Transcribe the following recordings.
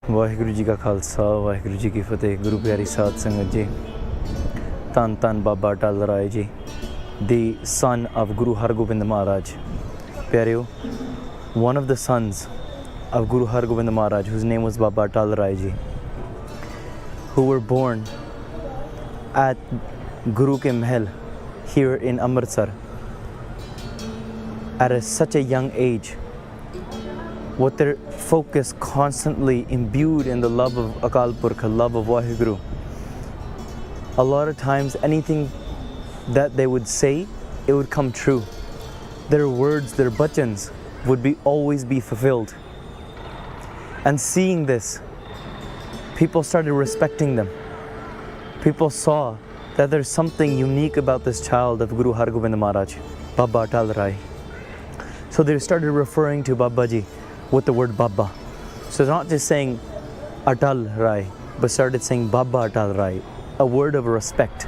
Waheguru Ji ka Khalsa, Waheguru Ji ki Fateh, Guru Pyari Saad Sangat Ji, Tan Tan Baba Atal Rai Ji, the son of Guru Hargobind Maharaj. Pyareo, one of the sons of Guru Hargobind Maharaj, whose name was Baba Atal Rai Ji, who were born at Guru ke Mahal here in Amritsar at such a young age, with their focus constantly imbued in the love of Akal Purkh, love of Waheguru. A lot of times anything that they would say, it would come true. Their words, their bachans would always be fulfilled. And seeing this, people started respecting them. People saw that there's something unique about this child of Guru Hargobind Maharaj, Baba Atal Rai. So they started referring to Babaji with the word Baba. So not just saying Atal Rai, but started saying Baba Atal Rai, a word of respect.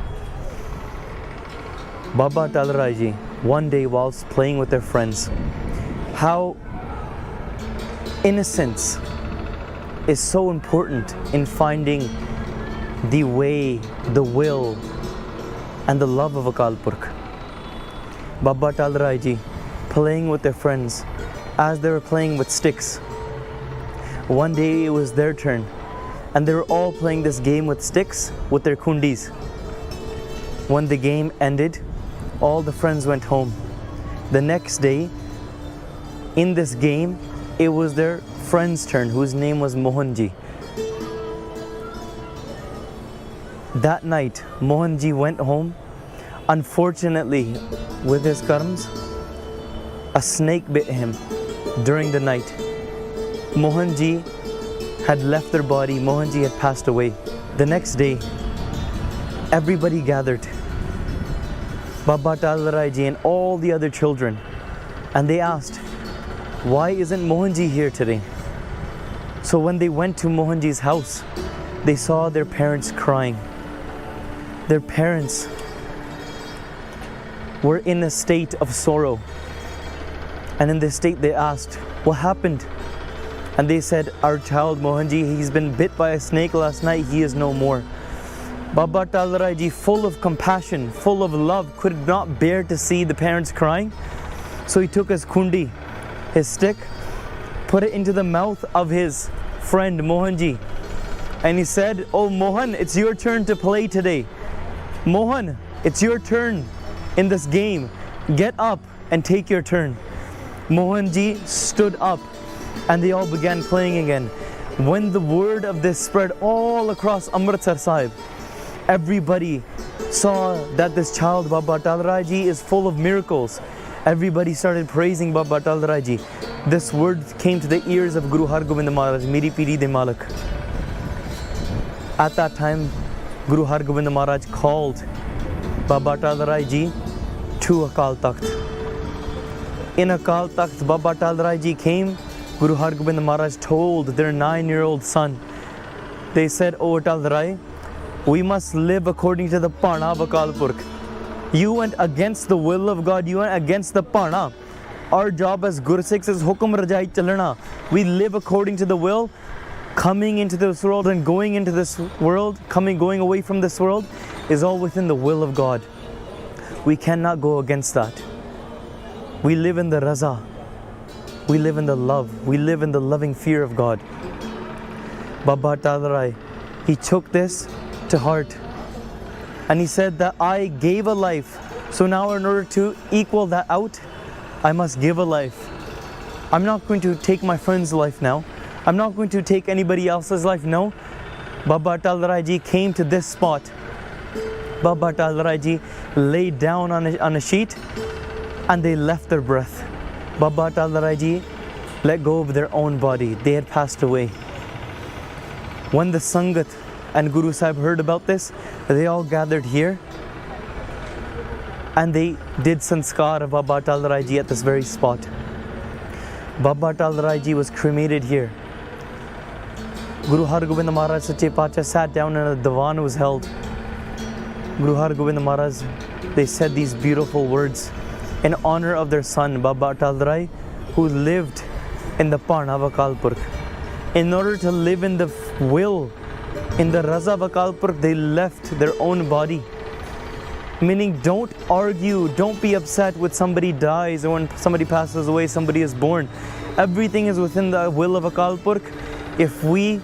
Baba Atal Rai Ji, one day whilst playing with their friends, how innocence is so important in finding the way, the will, and the love of Akal Purkh. Baba Atal Rai Ji, playing with their friends, as they were playing with sticks. One day it was their turn, and they were all playing this game with sticks with their kundis. When the game ended, all the friends went home. The next day, in this game, it was their friend's turn, whose name was Mohanji. That night, Mohanji went home. Unfortunately, with his karms, a snake bit him during the night. Mohanji had left their body. Mohanji had passed away. The next day, everybody gathered. Baba Atal Rai Ji and all the other children. And they asked, why isn't Mohanji here today? So when they went to Mohanji's house, they saw their parents crying. Their parents were in a state of sorrow. And in this state they asked, what happened? And they said, our child Mohanji, he's been bit by a snake last night, he is no more. Baba Atal Rai Ji, full of compassion, full of love, could not bear to see the parents crying. So he took his kundi, his stick, put it into the mouth of his friend Mohanji. And he said, oh Mohan, it's your turn to play today. Mohan, it's your turn in this game. Get up and take your turn. Mohanji stood up and they all began playing again. When the word of this spread all across Amritsar Sahib, everybody saw that this child Baba Atal Rai Ji is full of miracles. Everybody started praising Baba Atal Rai Ji. This word came to the ears of Guru Hargobind Maharaj, Meri Piri de Malak. At that time, Guru Hargobind Maharaj called Baba Atal Rai Ji to Akal Takht. In Akal Takht, Baba Atal Rai Ji came. Guru Hargobind Maharaj told their 9-year-old son, they said, oh Atal Rai, we must live according to the Pana of Akal Purkh. You went against the will of God, you went against the Pana. Our job as Gursikhs is Hukum Rajai Chalana. We live according to the will. Coming into this world and going into this world, going away from this world, is all within the will of God. We cannot go against that. We live in the raza. We live in the love. We live in the loving fear of God. Baba Atal Rai, he took this to heart. And he said that I gave a life. So now in order to equal that out, I must give a life. I'm not going to take my friend's life now. I'm not going to take anybody else's life, no. Baba Atal Rai Ji came to this spot. Baba Atal Rai Ji laid down on a sheet and they left their breath. Baba Atal Rai Ji let go of their own body. They had passed away. When the Sangat and Guru Sahib heard about this, they all gathered here and they did sanskar of Baba Atal Rai Ji at this very spot. Baba Atal Rai Ji was cremated here. Guru Hargobind Maharaj Sache Pacha sat down and a divan was held. Guru Hargobind Maharaj, they said these beautiful words in honor of their son Baba Atal Rai, who lived in the Pana of Akal Purkh. In order to live in the will, in the Raza of Akal Purkh, they left their own body. Meaning, don't argue, don't be upset when somebody dies or when somebody passes away, somebody is born. Everything is within the will of Akal Purkh. If we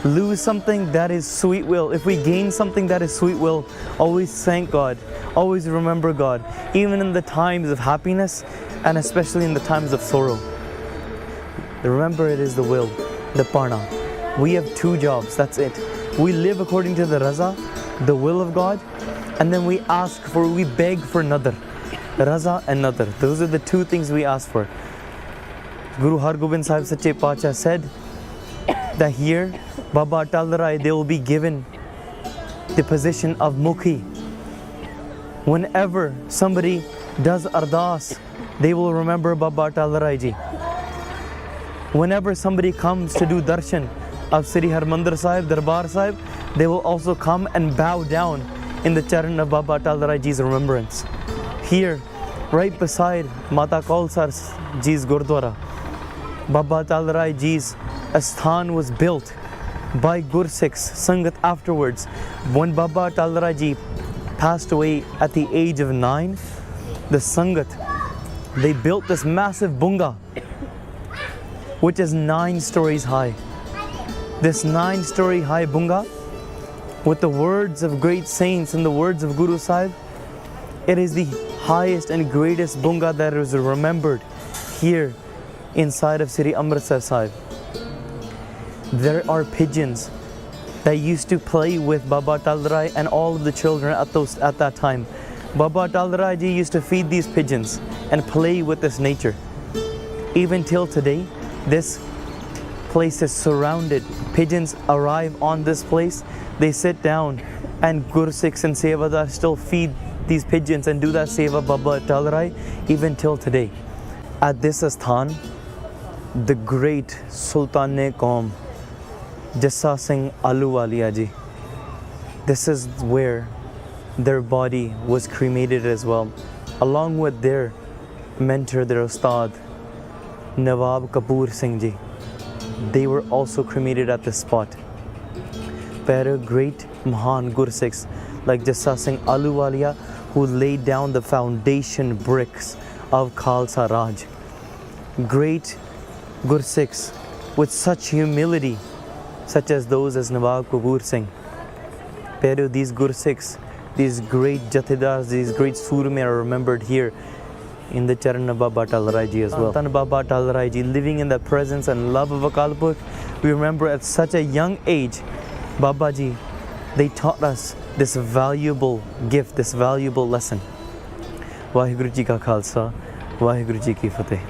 lose something, that is sweet will. If we gain something, that is sweet will. Always thank God. Always remember God. Even in the times of happiness and especially in the times of sorrow. Remember, it is the will, the Parna. We have two jobs, that's it. We live according to the Raza, the will of God, and then we beg for Nadar. Raza and Nadar. Those are the two things we ask for. Guru Har Gobind Sahib Sache Pacha said that here, Baba Atal Rai, they will be given the position of Mukhi. Whenever somebody does Ardas, they will remember Baba Atal Rai Ji. Whenever somebody comes to do darshan of Sri Harmandir Sahib, Darbar Sahib, they will also come and bow down in the charan of Baba Atal Rai Ji's remembrance. Here, right beside Mata Khalsa Ji's Gurdwara, Baba Atal Rai Ji's Asthan was built by Gursikhs, Sangat afterwards. When Baba Atal Rai Ji passed away at the age of 9, the Sangat, they built this massive bunga, which is 9 stories high. This 9-story high bunga, with the words of great saints and the words of Guru Sahib, it is the highest and greatest bunga that is remembered here inside of Sri Amritsar Sahib. There are pigeons that used to play with Baba Atal Rai and all of the children at that time. Baba Atal Rai Ji used to feed these pigeons and play with this nature. Even till today, this place is surrounded. Pigeons arrive on this place, they sit down, and Gursikhs and Sevadar still feed these pigeons and do that Seva Baba Atal Rai even till today. At this asthan, the great Sultan-e-Qaum, Singh Ahluwalia Ji, this is where their body was cremated as well, along with their mentor, their Ustad, Nawab Kapoor Singh Ji. They were also cremated at this spot. But great Mahan Gursikhs like Singh Ahluwalia, who laid down the foundation bricks of Khalsa Raj. Great Gursikhs with such humility, such as those as Nawab Kapoor Singh. Pero these Gursikhs, these great Jathedars, these great Surme are remembered here in the charan of Baba Atal Rai Ji as well. Baba Atal Rai Ji, living in the presence and love of Akal Purkh, we remember at such a young age, Baba Ji, they taught us this valuable gift, this valuable lesson. Waheguru Ji ka Khalsa, Waheguru Ji ki Fateh.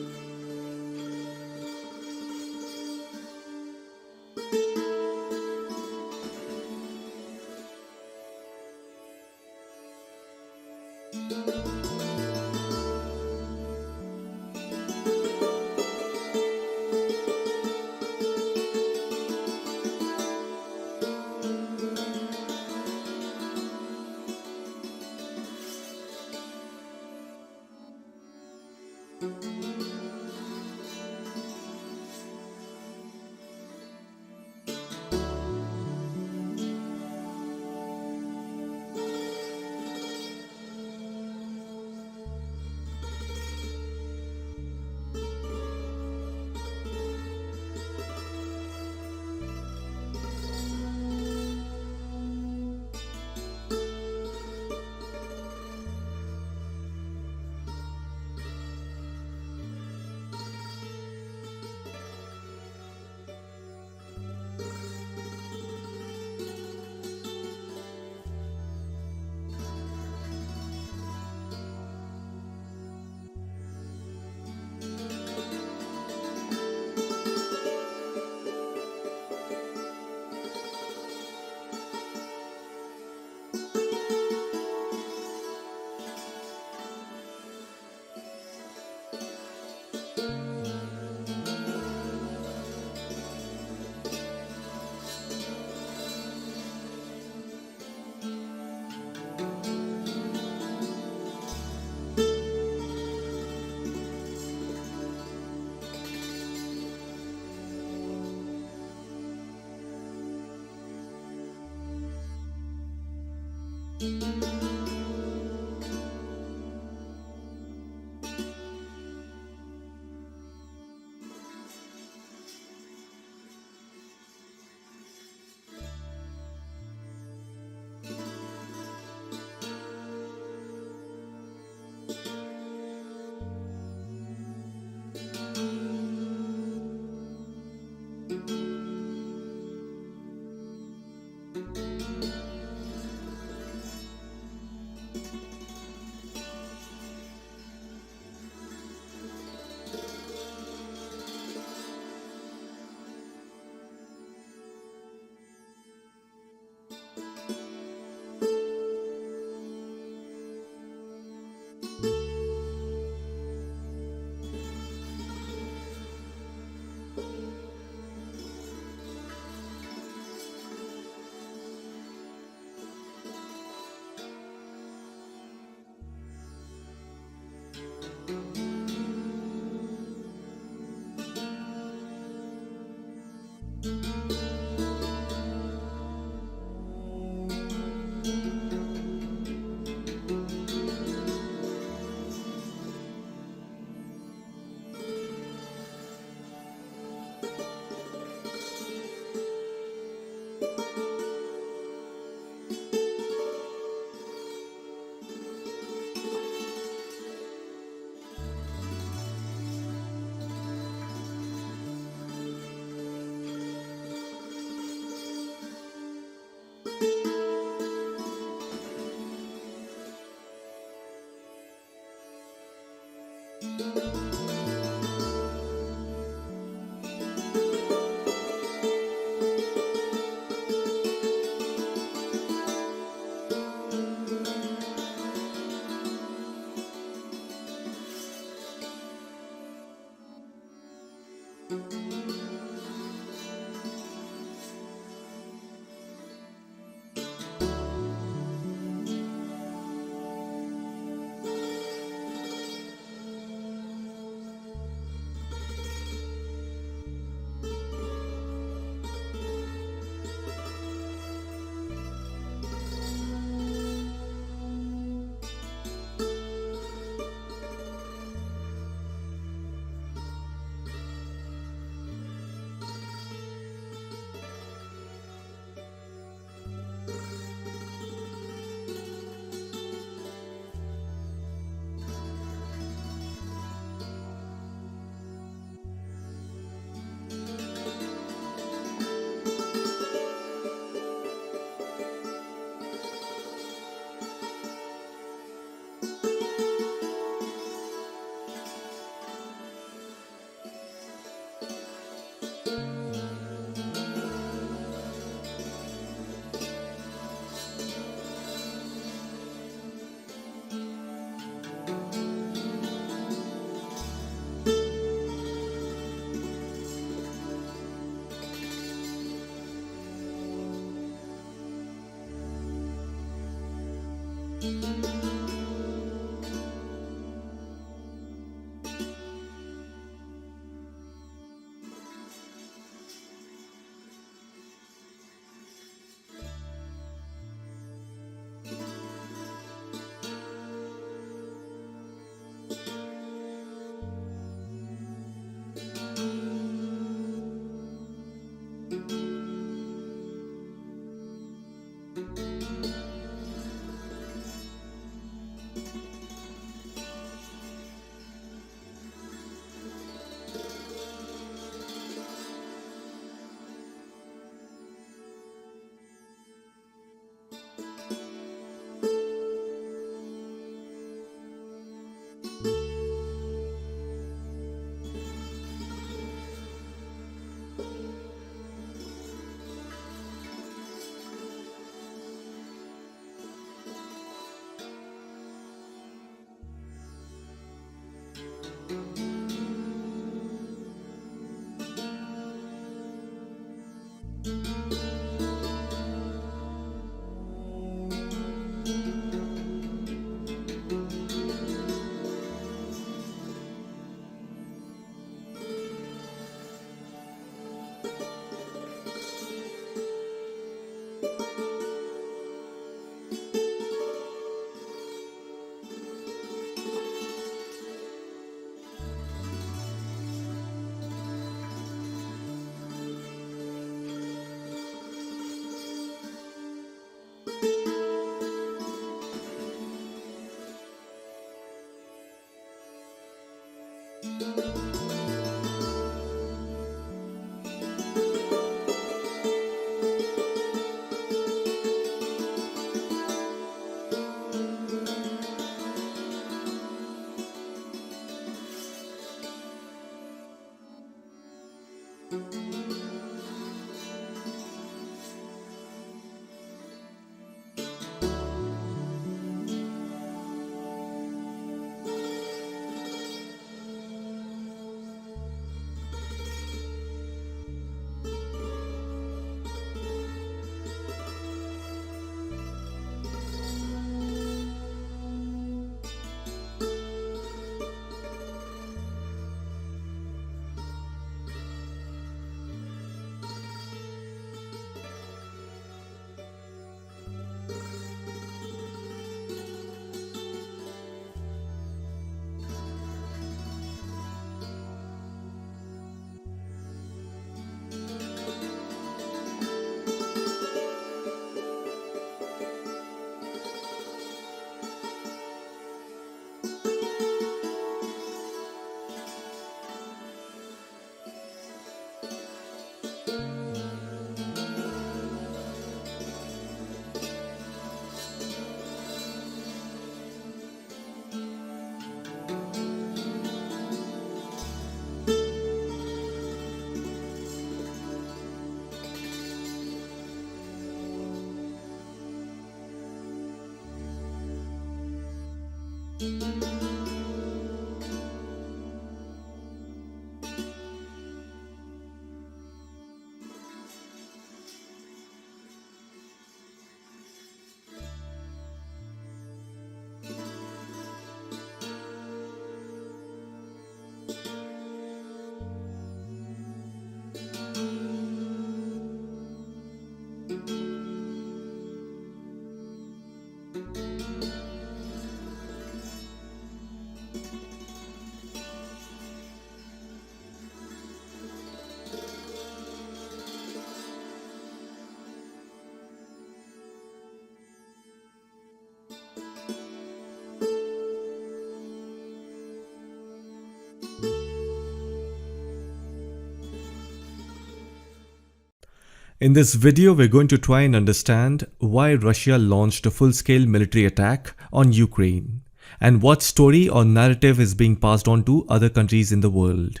In this video, we're going to try and understand why Russia launched a full-scale military attack on Ukraine and what story or narrative is being passed on to other countries in the world.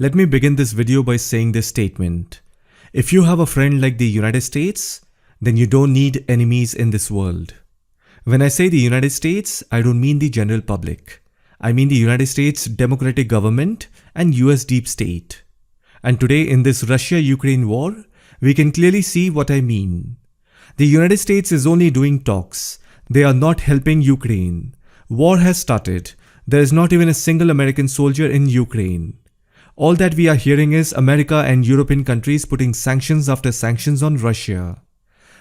Let me begin this video by saying this statement. If you have a friend like the United States, then you don't need enemies in this world. When I say the United States, I don't mean the general public. I mean the United States democratic government and US deep state. And today in this Russia-Ukraine war, we can clearly see what I mean. The United States is only doing talks. They are not helping Ukraine. War has started. There is not even a single American soldier in Ukraine. All that we are hearing is America and European countries putting sanctions after sanctions on Russia.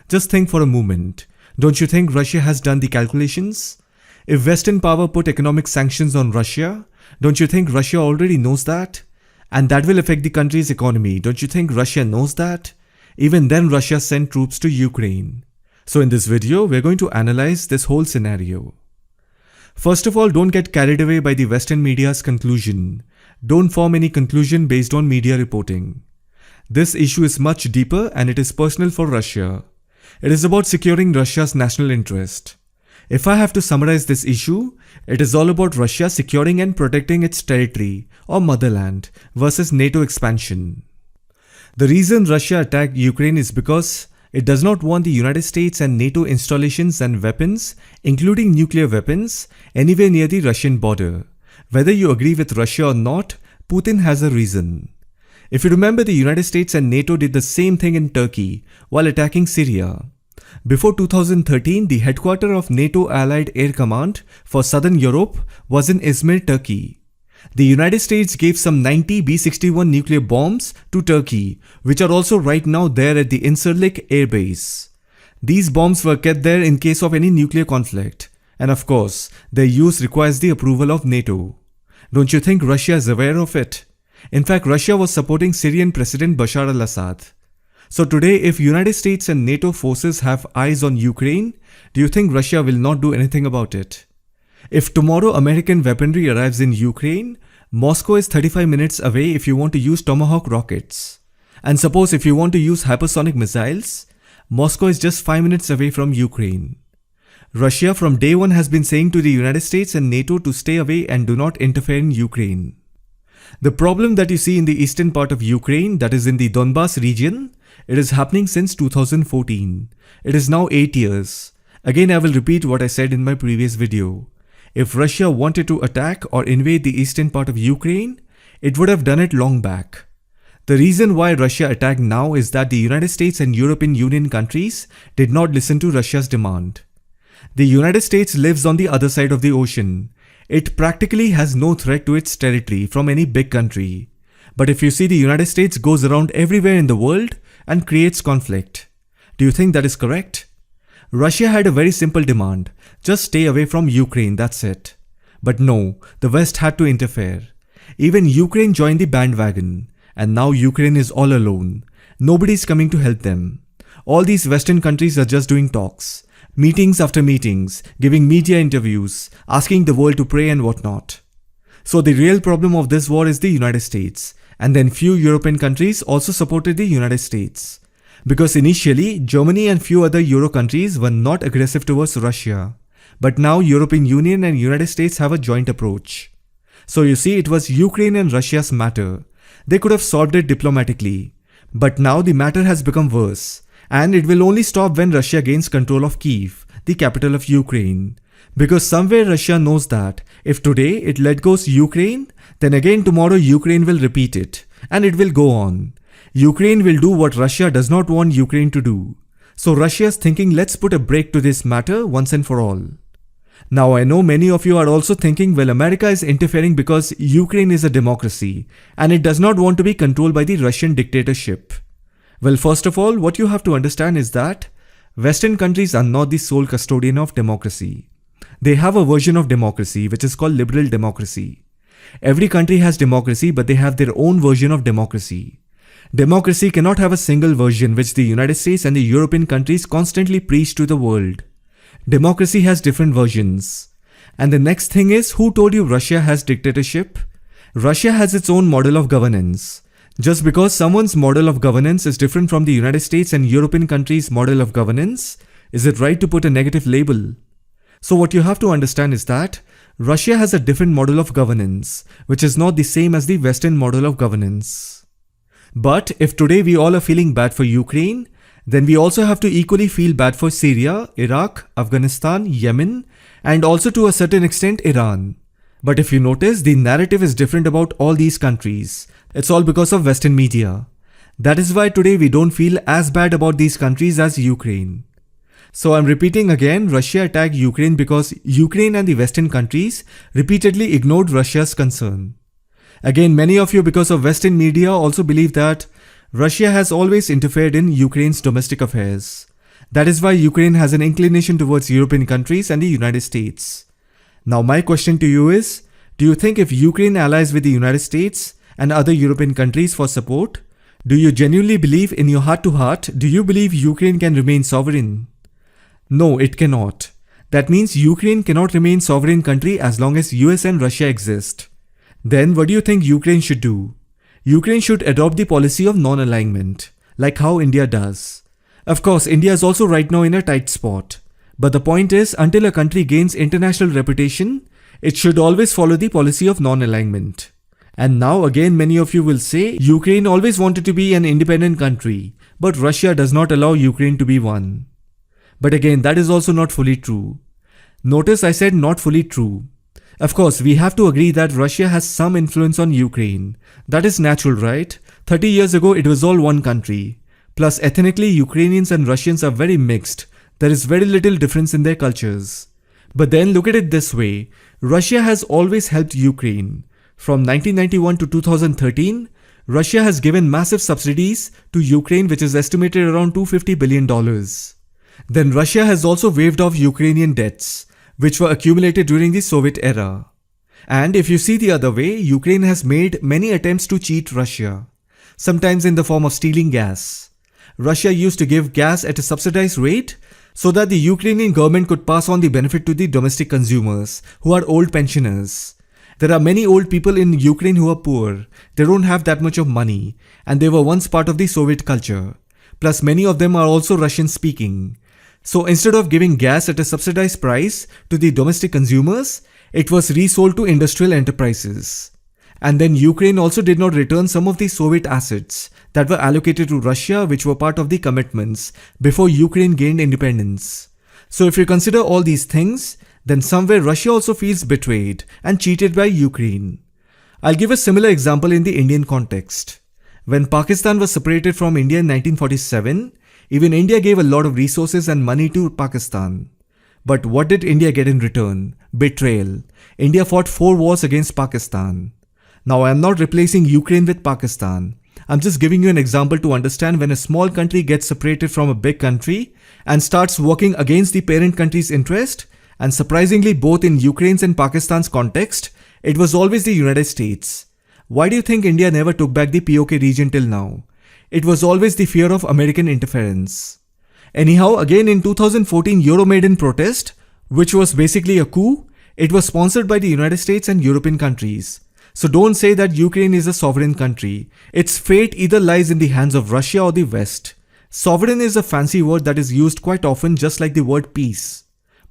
Just think for a moment. Don't you think Russia has done the calculations? If Western power put economic sanctions on Russia, don't you think Russia already knows that? And that will affect the country's economy. Don't you think Russia knows that? Even then, Russia sent troops to Ukraine. So in this video, we're going to analyze this whole scenario. First of all, don't get carried away by the Western media's conclusion. Don't form any conclusion based on media reporting. This issue is much deeper and it is personal for Russia. It is about securing Russia's national interest. If I have to summarize this issue, it is all about Russia securing and protecting its territory or motherland versus NATO expansion. The reason Russia attacked Ukraine is because it does not want the United States and NATO installations and weapons, including nuclear weapons, anywhere near the Russian border. Whether you agree with Russia or not, Putin has a reason. If you remember, the United States and NATO did the same thing in Turkey while attacking Syria. Before 2013, the headquarters of NATO Allied Air Command for Southern Europe was in Izmir, Turkey. The United States gave some 90 B-61 nuclear bombs to Turkey, which are also right now there at the Incirlik Air Base. These bombs were kept there in case of any nuclear conflict. And of course, their use requires the approval of NATO. Don't you think Russia is aware of it? In fact, Russia was supporting Syrian President Bashar al-Assad. So today, if United States and NATO forces have eyes on Ukraine, do you think Russia will not do anything about it? If tomorrow American weaponry arrives in Ukraine, Moscow is 35 minutes away if you want to use Tomahawk rockets. And suppose if you want to use hypersonic missiles, Moscow is just 5 minutes away from Ukraine. Russia from day one has been saying to the United States and NATO to stay away and do not interfere in Ukraine. The problem that you see in the eastern part of Ukraine, that is in the Donbas region, it is happening since 2014. It is now 8 years. Again, I will repeat what I said in my previous video. If Russia wanted to attack or invade the eastern part of Ukraine, it would have done it long back. The reason why Russia attacked now is that the United States and European Union countries did not listen to Russia's demand. The United States lives on the other side of the ocean. It practically has no threat to its territory from any big country. But if you see, the United States goes around everywhere in the world and creates conflict. Do you think that is correct? Russia had a very simple demand. Just stay away from Ukraine, that's it. But no, the West had to interfere. Even Ukraine joined the bandwagon. And now Ukraine is all alone. Nobody's coming to help them. All these Western countries are just doing talks. Meetings after meetings, giving media interviews, asking the world to pray and whatnot. So the real problem of this war is the United States. And then few European countries also supported the United States. Because initially, Germany and few other Euro countries were not aggressive towards Russia. But now European Union and United States have a joint approach. So you see, it was Ukraine and Russia's matter. They could have solved it diplomatically. But now the matter has become worse. And it will only stop when Russia gains control of Kyiv, the capital of Ukraine. Because somewhere Russia knows that if today it let go Ukraine, then again tomorrow Ukraine will repeat it. And it will go on. Ukraine will do what Russia does not want Ukraine to do. So Russia is thinking, let's put a break to this matter once and for all. Now I know many of you are also thinking, well, America is interfering because Ukraine is a democracy and it does not want to be controlled by the Russian dictatorship. Well, first of all, what you have to understand is that Western countries are not the sole custodian of democracy. They have a version of democracy which is called liberal democracy. Every country has democracy, but they have their own version of democracy. Democracy cannot have a single version which the United States and the European countries constantly preach to the world. Democracy has different versions. And the next thing is, who told you Russia has dictatorship? Russia has its own model of governance. Just because someone's model of governance is different from the United States and European countries' model of governance, is it right to put a negative label? So what you have to understand is that Russia has a different model of governance, which is not the same as the Western model of governance. But if today we all are feeling bad for Ukraine, then we also have to equally feel bad for Syria, Iraq, Afghanistan, Yemen, and also to a certain extent Iran. But if you notice, the narrative is different about all these countries. It's all because of Western media. That is why today we don't feel as bad about these countries as Ukraine. So I'm repeating again, Russia attacked Ukraine because Ukraine and the Western countries repeatedly ignored Russia's concern. Again, many of you because of Western media also believe that Russia has always interfered in Ukraine's domestic affairs. That is why Ukraine has an inclination towards European countries and the United States. Now my question to you is, do you think if Ukraine allies with the United States and other European countries for support, do you genuinely believe in your heart to heart, do you believe Ukraine can remain sovereign? No, it cannot. That means Ukraine cannot remain sovereign country as long as US and Russia exist. Then what do you think Ukraine should do? Ukraine should adopt the policy of non-alignment, like how India does. Of course, India is also right now in a tight spot. But the point is, until a country gains international reputation, it should always follow the policy of non-alignment. And now again, many of you will say, Ukraine always wanted to be an independent country, but Russia does not allow Ukraine to be one. But again, that is also not fully true. Notice I said not fully true. Of course, we have to agree that Russia has some influence on Ukraine. That is natural, right? 30 years ago, it was all one country. Plus, ethnically, Ukrainians and Russians are very mixed. There is very little difference in their cultures. But then look at it this way. Russia has always helped Ukraine. From 1991 to 2013, Russia has given massive subsidies to Ukraine, which is estimated around $250 billion. Then Russia has also waived off Ukrainian debts, which were accumulated during the Soviet era. And if you see the other way, Ukraine has made many attempts to cheat Russia, sometimes in the form of stealing gas. Russia used to give gas at a subsidized rate so that the Ukrainian government could pass on the benefit to the domestic consumers, who are old pensioners. There are many old people in Ukraine who are poor. They don't have that much of money, and they were once part of the Soviet culture. Plus, many of them are also Russian speaking. So instead of giving gas at a subsidized price to the domestic consumers, it was resold to industrial enterprises. And then Ukraine also did not return some of the Soviet assets that were allocated to Russia, which were part of the commitments before Ukraine gained independence. So if you consider all these things, then somewhere Russia also feels betrayed and cheated by Ukraine. I'll give a similar example in the Indian context. When Pakistan was separated from India in 1947, even India gave a lot of resources and money to Pakistan. But what did India get in return? Betrayal. India fought 4 wars against Pakistan. Now I am not replacing Ukraine with Pakistan. I'm just giving you an example to understand when a small country gets separated from a big country and starts working against the parent country's interest, and surprisingly both in Ukraine's and Pakistan's context, it was always the United States. Why do you think India never took back the POK region till now? It was always the fear of American interference. Anyhow, again in 2014 Euromaidan protest, which was basically a coup, it was sponsored by the United States and European countries. So don't say that Ukraine is a sovereign country. Its fate either lies in the hands of Russia or the West. Sovereign is a fancy word that is used quite often, just like the word peace.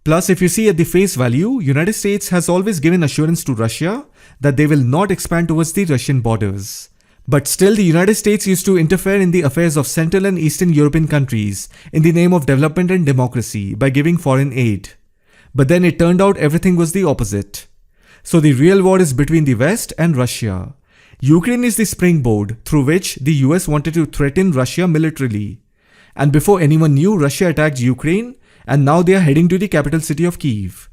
Plus, if you see at the face value, United States has always given assurance to Russia that they will not expand towards the Russian borders. But still, the United States used to interfere in the affairs of Central and Eastern European countries in the name of development and democracy by giving foreign aid. But then it turned out everything was the opposite. So the real war is between the West and Russia. Ukraine is the springboard through which the US wanted to threaten Russia militarily. And before anyone knew, Russia attacked Ukraine, and now they are heading to the capital city of Kyiv.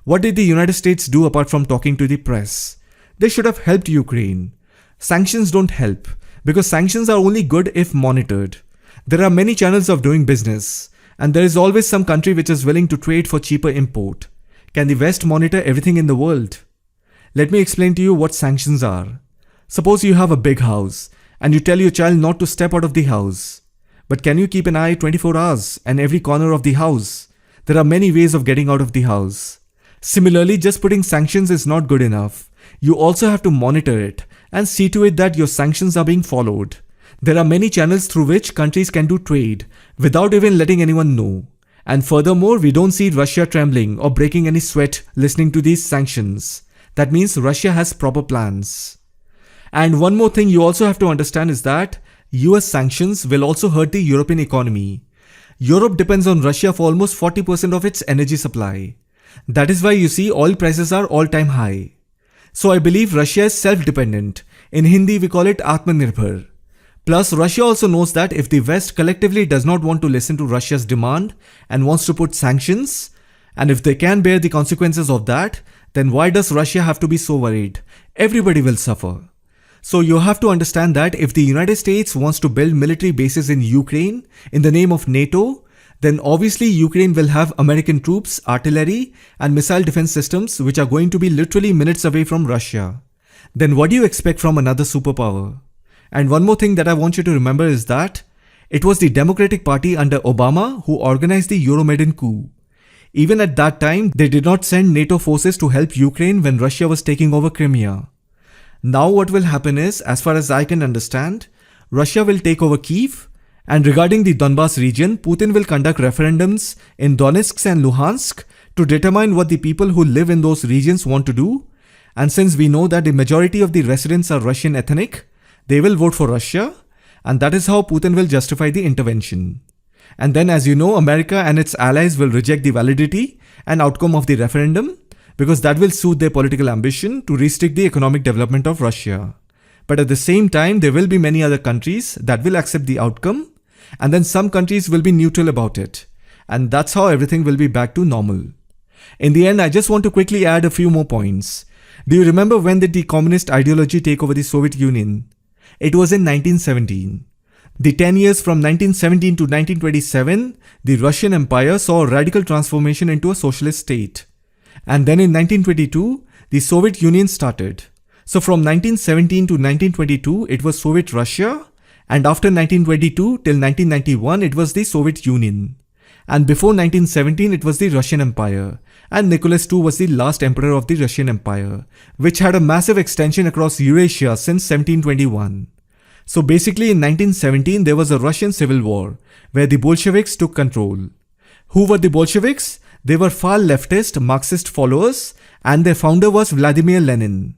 What did the United States do apart from talking to the press? They should have helped Ukraine. Sanctions don't help, because sanctions are only good if monitored. There are many channels of doing business, and there is always some country which is willing to trade for cheaper import. Can the West monitor everything in the world? Let me explain to you what sanctions are. Suppose you have a big house, and you tell your child not to step out of the house. But can you keep an eye 24 hours and every corner of the house? There are many ways of getting out of the house. Similarly, just putting sanctions is not good enough. You also have to monitor it and see to it that your sanctions are being followed. There are many channels through which countries can do trade without even letting anyone know. And furthermore, we don't see Russia trembling or breaking any sweat listening to these sanctions. That means Russia has proper plans. And one more thing you also have to understand is that US sanctions will also hurt the European economy. Europe depends on Russia for almost 40% of its energy supply. That is why you see oil prices are all-time high. So I believe Russia is self-dependent. In Hindi we call it Atmanirbhar. Plus, Russia also knows that if the West collectively does not want to listen to Russia's demand and wants to put sanctions, and if they can bear the consequences of that, then why does Russia have to be so worried? Everybody will suffer. So you have to understand that if the United States wants to build military bases in Ukraine in the name of NATO, then obviously Ukraine will have American troops, artillery, and missile defense systems which are going to be literally minutes away from Russia. Then what do you expect from another superpower? And one more thing that I want you to remember is that it was the Democratic Party under Obama who organized the Euromaidan coup. Even at that time, they did not send NATO forces to help Ukraine when Russia was taking over Crimea. Now what will happen is, as far as I can understand, Russia will take over Kyiv, and regarding the Donbas region, Putin will conduct referendums in Donetsk and Luhansk to determine what the people who live in those regions want to do. And since we know that the majority of the residents are Russian ethnic, they will vote for Russia, and that is how Putin will justify the intervention. And then, as you know, America and its allies will reject the validity and outcome of the referendum because that will suit their political ambition to restrict the economic development of Russia. But at the same time, there will be many other countries that will accept the outcome, and then some countries will be neutral about it. And that's how everything will be back to normal. In the end, I just want to quickly add a few more points. Do you remember when did the communist ideology take over the Soviet Union? It was in 1917. The 10 years from 1917 to 1927, the Russian Empire saw a radical transformation into a socialist state. And then in 1922, the Soviet Union started. So from 1917 to 1922, it was Soviet Russia, and after 1922 till 1991, it was the Soviet Union. And before 1917, it was the Russian Empire, and Nicholas II was the last emperor of the Russian Empire, which had a massive extension across Eurasia since 1721. So basically in 1917, there was a Russian civil war, where the Bolsheviks took control. Who were the Bolsheviks? They were far leftist Marxist followers, and their founder was Vladimir Lenin.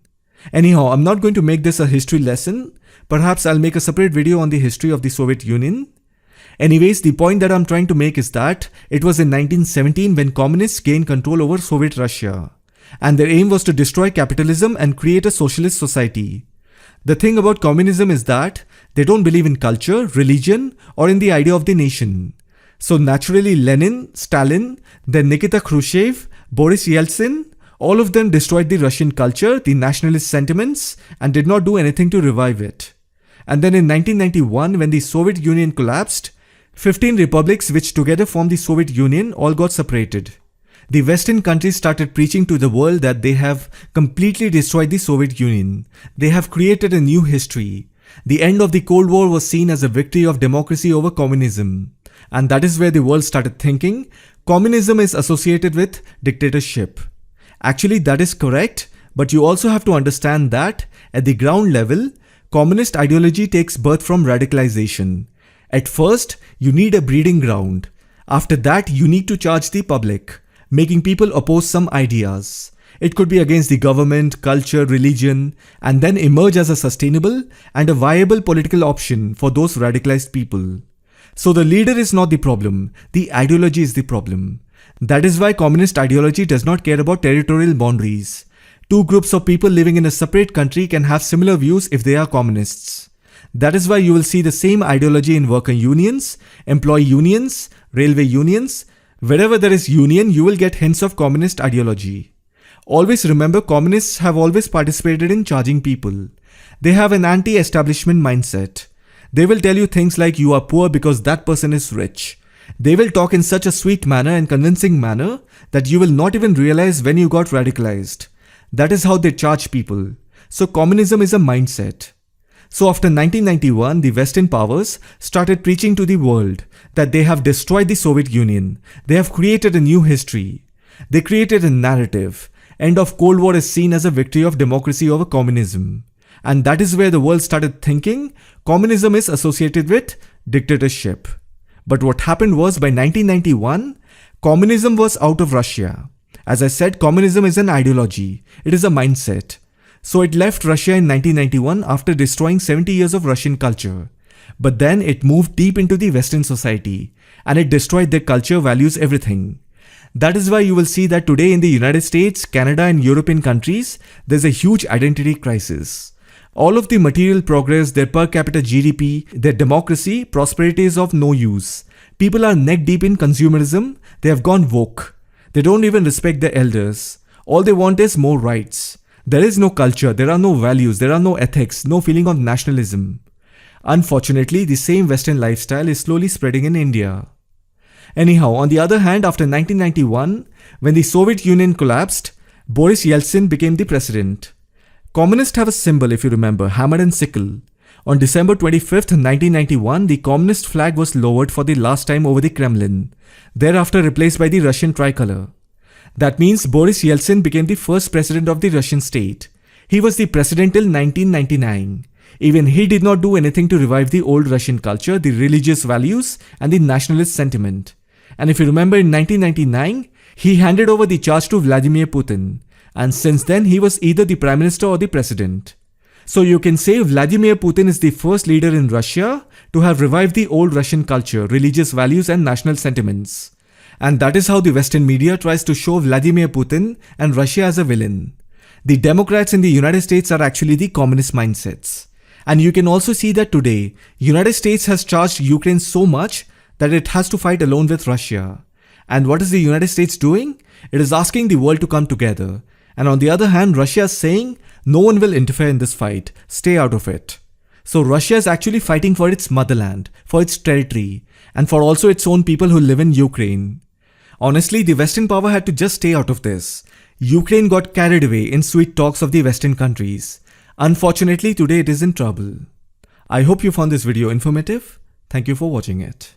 Anyhow, I'm not going to make this a history lesson. Perhaps I'll make a separate video on the history of the Soviet Union. Anyways, the point that I'm trying to make is that it was in 1917 when communists gained control over Soviet Russia. And their aim was to destroy capitalism and create a socialist society. The thing about communism is that they don't believe in culture, religion, or in the idea of the nation. So naturally Lenin, Stalin, then Nikita Khrushchev, Boris Yeltsin, all of them destroyed the Russian culture, the nationalist sentiments, and did not do anything to revive it. And then in 1991, when the Soviet Union collapsed, 15 republics which together formed the Soviet Union all got separated. The Western countries started preaching to the world that they have completely destroyed the Soviet Union. They have created a new history. The end of the Cold War was seen as a victory of democracy over communism. And that is where the world started thinking communism is associated with dictatorship. Actually, that is correct, but you also have to understand that at the ground level, communist ideology takes birth from radicalization. At first, you need a breeding ground. After that, you need to charge the public, making people oppose some ideas. It could be against the government, culture, religion, and then emerge as a sustainable and a viable political option for those radicalized people. So the leader is not the problem, the ideology is the problem. That is why communist ideology does not care about territorial boundaries. Two groups of people living in a separate country can have similar views if they are communists. That is why you will see the same ideology in worker unions, employee unions, railway unions. Wherever there is union, you will get hints of communist ideology. Always remember, communists have always participated in charging people. They have an anti-establishment mindset. They will tell you things like you are poor because that person is rich. They will talk in such a sweet manner and convincing manner that you will not even realize when you got radicalized. That is how they charge people. So communism is a mindset. So after 1991, the Western powers started preaching to the world that they have destroyed the Soviet Union. They have created a new history. They created a narrative. End of Cold War is seen as a victory of democracy over communism. And that is where the world started thinking communism is associated with dictatorship. But what happened was by 1991, communism was out of Russia. As I said, communism is an ideology. It is a mindset. So it left Russia in 1991 after destroying 70 years of Russian culture. But then it moved deep into the Western society and it destroyed their culture, values, everything. That is why you will see that today in the United States, Canada and European countries, there's a huge identity crisis. All of the material progress, their per capita GDP, their democracy, prosperity is of no use. People are neck deep in consumerism. They have gone woke. They don't even respect their elders. All they want is more rights. There is no culture, there are no values, there are no ethics, no feeling of nationalism. Unfortunately, the same Western lifestyle is slowly spreading in India. Anyhow, on the other hand, after 1991, when the Soviet Union collapsed, Boris Yeltsin became the president. Communists have a symbol, if you remember, hammer and sickle. On December 25th, 1991, the communist flag was lowered for the last time over the Kremlin, thereafter replaced by the Russian tricolor. That means Boris Yeltsin became the first president of the Russian state. He was the president till 1999. Even he did not do anything to revive the old Russian culture, the religious values, and the nationalist sentiment. And if you remember, in 1999, he handed over the charge to Vladimir Putin. And since then, he was either the prime minister or the president. So you can say Vladimir Putin is the first leader in Russia to have revived the old Russian culture, religious values, and national sentiments. And that is how the Western media tries to show Vladimir Putin and Russia as a villain. The Democrats in the United States are actually the communist mindsets. And you can also see that today, United States has charged Ukraine so much that it has to fight alone with Russia. And what is the United States doing? It is asking the world to come together. And on the other hand, Russia is saying, no one will interfere in this fight, stay out of it. So Russia is actually fighting for its motherland, for its territory, and for also its own people who live in Ukraine. Honestly, the Western power had to just stay out of this. Ukraine got carried away in sweet talks of the Western countries. Unfortunately, today it is in trouble. I hope you found this video informative. Thank you for watching it.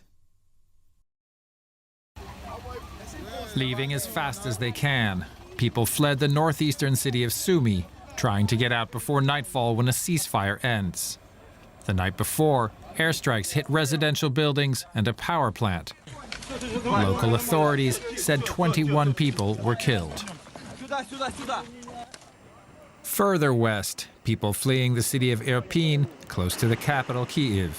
Leaving as fast as they can, people fled the northeastern city of Sumy, trying to get out before nightfall when a ceasefire ends. The night before, airstrikes hit residential buildings and a power plant. Local authorities said 21 people were killed. Further west, people fleeing the city of Irpin, close to the capital Kyiv,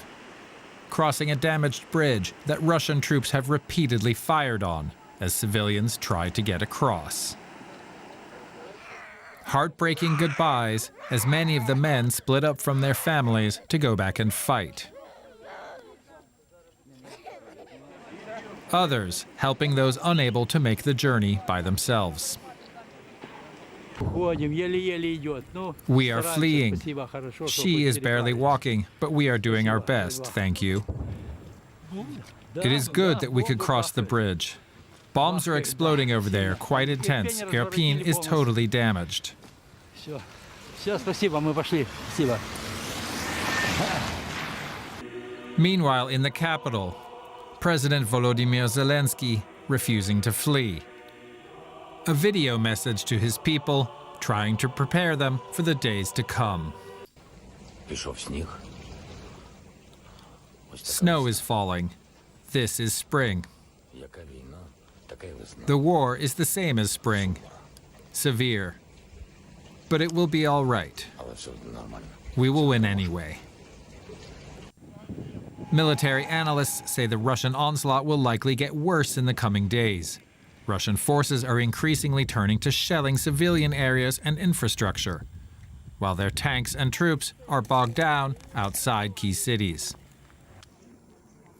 crossing a damaged bridge that Russian troops have repeatedly fired on as civilians try to get across. Heartbreaking goodbyes as many of the men split up from their families to go back and fight. Others helping those unable to make the journey by themselves. We are fleeing. She is barely walking, but we are doing our best, thank you. It is good that we could cross the bridge. Bombs are exploding over there, quite intense. Irpin is totally damaged. Meanwhile, in the capital, President Volodymyr Zelensky refusing to flee. A video message to his people, trying to prepare them for the days to come. Snow is falling. This is spring. The war is the same as spring. Severe. But it will be all right. We will win anyway. Military analysts say the Russian onslaught will likely get worse in the coming days. Russian forces are increasingly turning to shelling civilian areas and infrastructure, while their tanks and troops are bogged down outside key cities.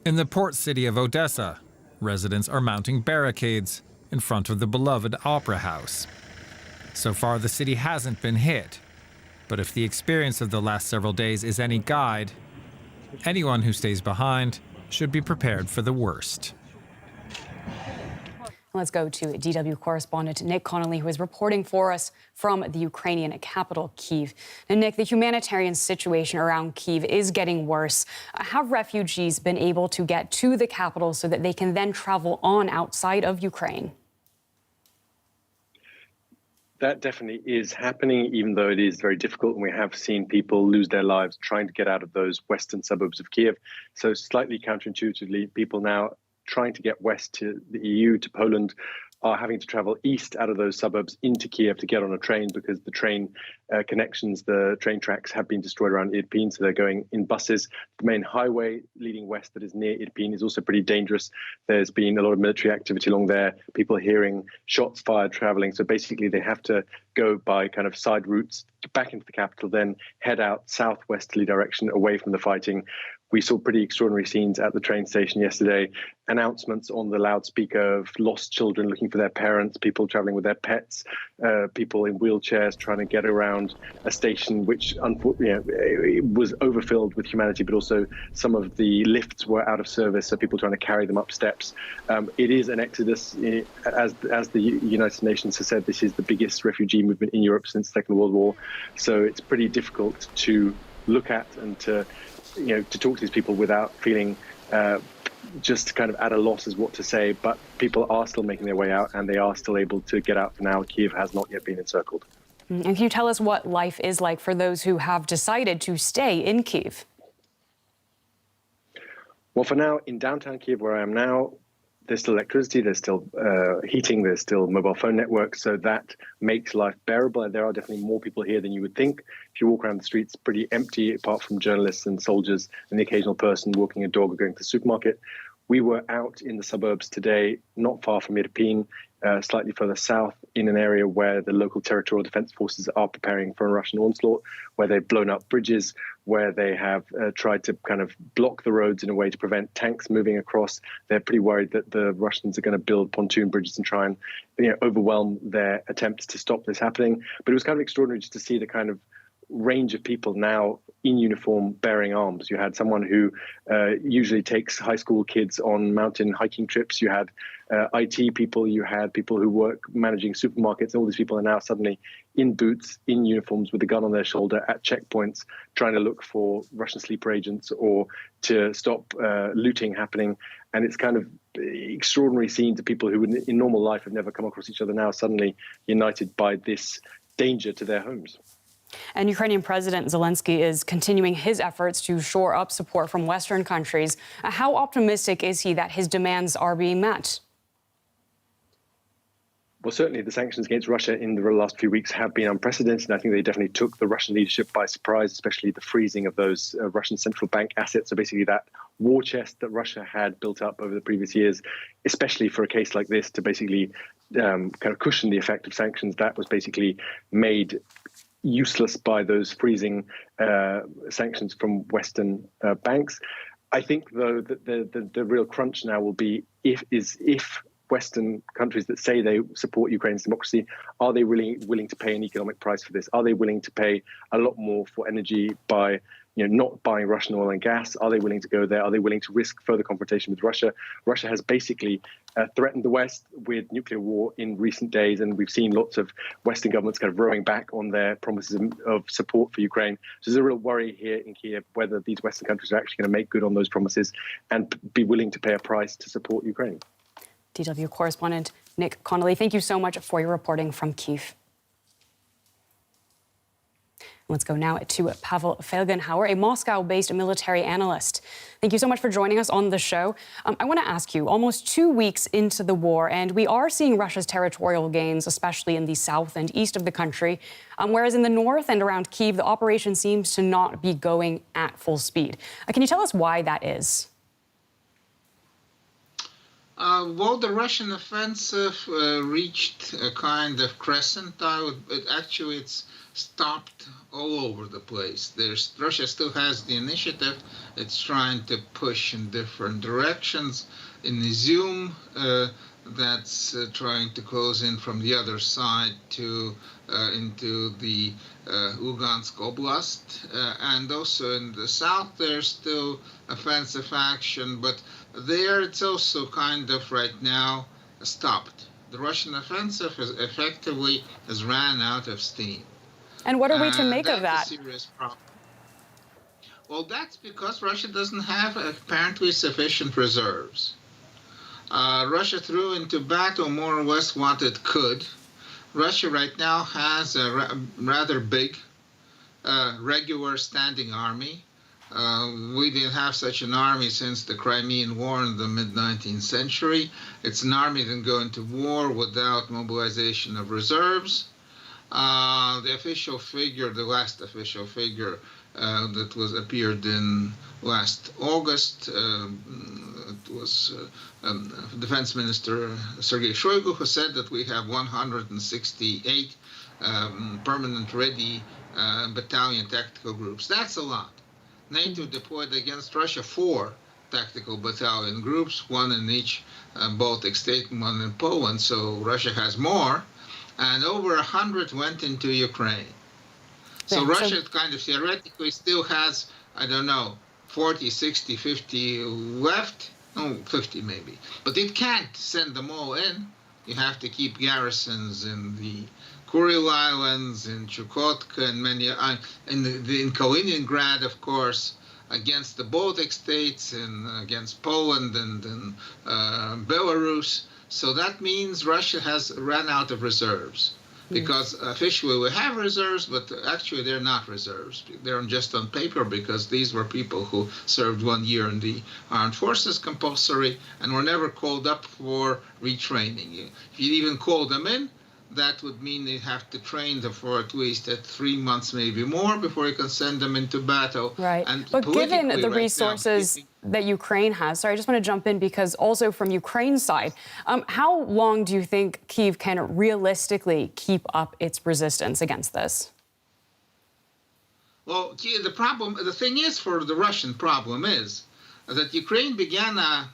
In the port city of Odessa, residents are mounting barricades in front of the beloved opera house. So far, the city hasn't been hit, but if the experience of the last several days is any guide, anyone who stays behind should be prepared for the worst. Let's go to DW correspondent Nick Connolly, who is reporting for us from the Ukrainian capital, Kyiv. Now, Nick, the humanitarian situation around Kyiv is getting worse. Have refugees been able to get to the capital so that they can then travel on outside of Ukraine? That definitely is happening, even though it is very difficult. And we have seen people lose their lives trying to get out of those western suburbs of Kyiv. So slightly counterintuitively, people now trying to get west to the EU, to Poland, are having to travel east out of those suburbs into Kyiv to get on a train because the train connections, the train tracks have been destroyed around Irpin, so they're going in buses. The main highway leading west that is near Irpin is also pretty dangerous. There's been a lot of military activity along there, people hearing shots fired traveling. So basically they have to go by kind of side routes back into the capital, then head out southwesterly direction away from the fighting. We saw pretty extraordinary scenes at the train station yesterday, announcements on the loudspeaker of lost children looking for their parents, people traveling with their pets, people in wheelchairs trying to get around a station which unfortunately was overfilled with humanity, but also some of the lifts were out of service, so people trying to carry them up steps. It is an exodus. As the United Nations has said, this is the biggest refugee movement in Europe since the Second World War, so it's pretty difficult to look at and to talk to these people without feeling just kind of at a loss as what to say. But people are still making their way out and they are still able to get out for now. Kyiv has not yet been encircled. And can you tell us what life is like for those who have decided to stay in Kyiv? Well, for now, in downtown Kyiv, where I am now, there's still electricity, there's still heating, there's still mobile phone networks, so that makes life bearable. And there are definitely more people here than you would think. If you walk around the streets, pretty empty, apart from journalists and soldiers and the occasional person walking a dog or going to the supermarket. We were out in the suburbs today, not far from Irpin, slightly further south, in an area where the local territorial defense forces are preparing for a Russian onslaught, where they've blown up bridges, where they have tried to kind of block the roads in a way to prevent tanks moving across. They're pretty worried that the Russians are going to build pontoon bridges and try and overwhelm their attempts to stop this happening. But it was kind of extraordinary just to see the kind of range of people now in uniform bearing arms. You had someone who usually takes high school kids on mountain hiking trips. You had IT people, you had people who work managing supermarkets. All these people are now suddenly in boots, in uniforms, with a gun on their shoulder at checkpoints, trying to look for Russian sleeper agents or to stop looting happening. And it's kind of extraordinary scene to people who in normal life have never come across each other, now suddenly united by this danger to their homes. And Ukrainian President Zelensky is continuing his efforts to shore up support from Western countries. How optimistic is he that his demands are being met? Well, certainly the sanctions against Russia in the last few weeks have been unprecedented. I think they definitely took the Russian leadership by surprise, especially the freezing of those Russian central bank assets. So basically that war chest that Russia had built up over the previous years, especially for a case like this, to basically kind of cushion the effect of sanctions, that was basically made useless by those freezing sanctions from Western banks. I think, though, that the real crunch now will be if Western countries that say they support Ukraine's democracy, are they really willing to pay an economic price for this? Are they willing to pay a lot more for energy by not buying Russian oil and gas? Are they willing to go there? Are they willing to risk further confrontation with Russia? Russia has basically threatened the West with nuclear war in recent days, and we've seen lots of Western governments kind of rowing back on their promises of support for Ukraine. So there's a real worry here in Kiev whether these Western countries are actually going to make good on those promises and be willing to pay a price to support Ukraine. DW correspondent Nick Connolly, thank you so much for your reporting from Kyiv. Let's go now to Pavel Felgenhauer, a Moscow-based military analyst. Thank you so much for joining us on the show. I want to ask you, almost 2 weeks into the war, and we are seeing Russia's territorial gains, especially in the south and east of the country, whereas in the north and around Kyiv, the operation seems to not be going at full speed. Can you tell us why that is? Well, the Russian offensive reached a kind of crescent. It's stopped all over the place. Russia still has the initiative. It's trying to push in different directions. In Izium, that's trying to close in from the other side into the Lugansk Oblast. And also in the south, there's still offensive action, but there it's also kind of right now stopped. The Russian offensive has ran out of steam. And what are we to make of that? That's a serious problem. Well, that's because Russia doesn't have apparently sufficient reserves. Russia threw into battle more or less what it could. Russia right now has a rather big regular standing army. We didn't have such an army since the Crimean War in the mid-19th century. It's an army that can go into war without mobilization of reserves. The official figure, the last official figure that appeared in last August, it was Defense Minister Sergei Shoigu, who said that we have 168 permanent ready battalion tactical groups. That's a lot. NATO deployed against Russia 4 tactical battalion groups, one in each Baltic state and one in Poland, so Russia has more. And over 100 went into Ukraine. So Russia kind of theoretically still has, 40, 60, 50 left. Oh, 50 maybe. But it can't send them all in. You have to keep garrisons in the Kuril Islands, in Chukotka, and many, in Kaliningrad, of course, against the Baltic states and against Poland and Belarus. So that means Russia has run out of reserves, because officially we have reserves, but actually they're not reserves. They're just on paper, because these were people who served 1 year in the armed forces compulsory and were never called up for retraining. If you even call them in, that would mean they have to train them for at least 3 months, maybe more, before you can send them into battle. Right. And but given the resources that Ukraine has, sorry, I just want to jump in, because also from Ukraine's side, how long do you think Kyiv can realistically keep up its resistance against this? Well, the thing is, for the Russian problem is that Ukraine began a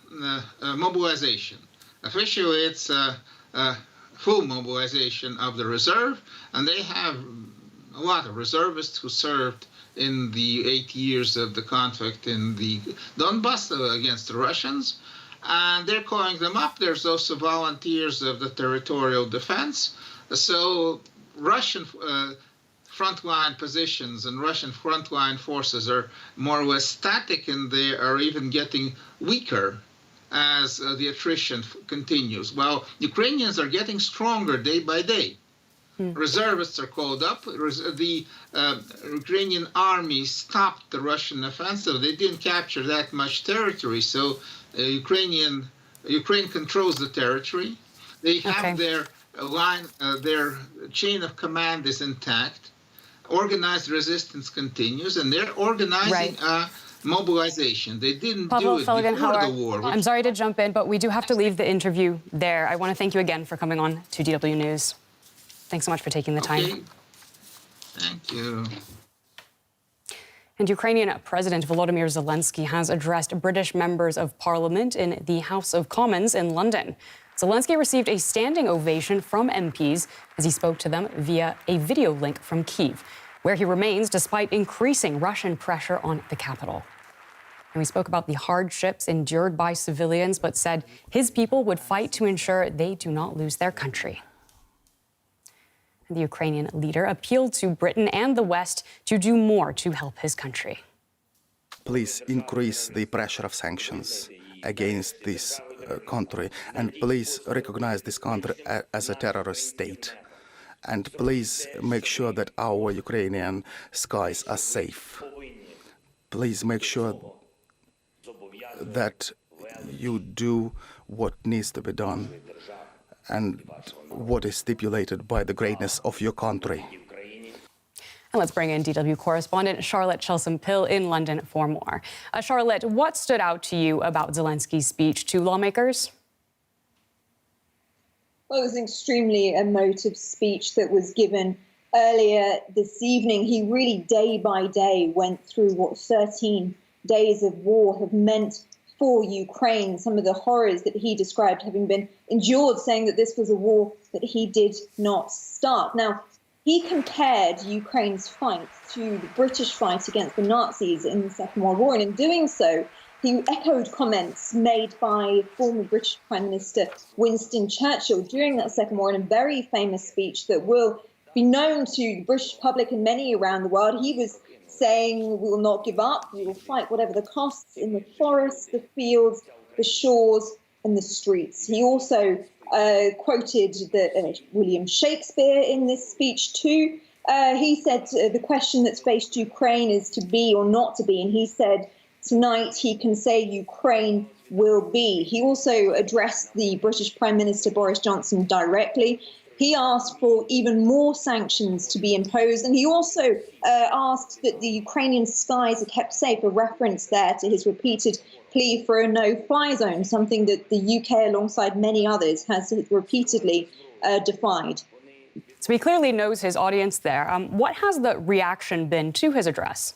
mobilization. Officially, it's full mobilization of the reserve, and they have a lot of reservists who served in the 8 years of the conflict in the Donbass against the Russians, and they're calling them up. There's also volunteers of the territorial defense. So Russian frontline positions and Russian frontline forces are more or less static, and they are even getting weaker as the attrition continues. Well, Ukrainians are getting stronger day by day. Reservists are called up. The Ukrainian army stopped the Russian offensive. They didn't capture that much territory, so Ukraine controls the territory. They have their their chain of command is intact. Organized resistance continues, and they're organizing mobilization. They didn't do it before the war. I'm sorry to jump in, but we do have to leave the interview there. I want to thank you again for coming on to DW News. Thanks so much for taking the time. Thank you. And Ukrainian President Volodymyr Zelensky has addressed British members of parliament in the House of Commons in London. Zelensky received a standing ovation from MPs as he spoke to them via a video link from Kyiv, where he remains despite increasing Russian pressure on the capital. And we spoke about the hardships endured by civilians, but said his people would fight to ensure they do not lose their country. The Ukrainian leader appealed to Britain and the West to do more to help his country. Please increase the pressure of sanctions against this country, and please recognize this country as a terrorist state. And please make sure that our Ukrainian skies are safe. Please make sure that you do what needs to be done and what is stipulated by the greatness of your country. And let's bring in DW correspondent Charlotte Chelsom-Pill in London for more. Charlotte, what stood out to you about Zelensky's speech to lawmakers? Well, it was an extremely emotive speech that was given earlier this evening. He really, day by day, went through what 13 days of war have meant for Ukraine, some of the horrors that he described having been endured, saying that this was a war that he did not start. Now, he compared Ukraine's fight to the British fight against the Nazis in the Second World War, and in doing so, he echoed comments made by former British Prime Minister Winston Churchill during that Second War in a very famous speech that will be known to the British public and many around the world. He was saying, "We will not give up, we will fight whatever the costs in the forests, the fields, the shores and the streets." He also quoted William Shakespeare in this speech too. He said the question that's faced Ukraine is to be or not to be, and he said tonight he can say Ukraine will be. He also addressed the British Prime Minister Boris Johnson directly. He asked for even more sanctions to be imposed, and he also asked that the Ukrainian skies are kept safe, a reference there to his repeated plea for a no-fly zone, something that the UK, alongside many others, has repeatedly defied. So he clearly knows his audience there. What has the reaction been to his address?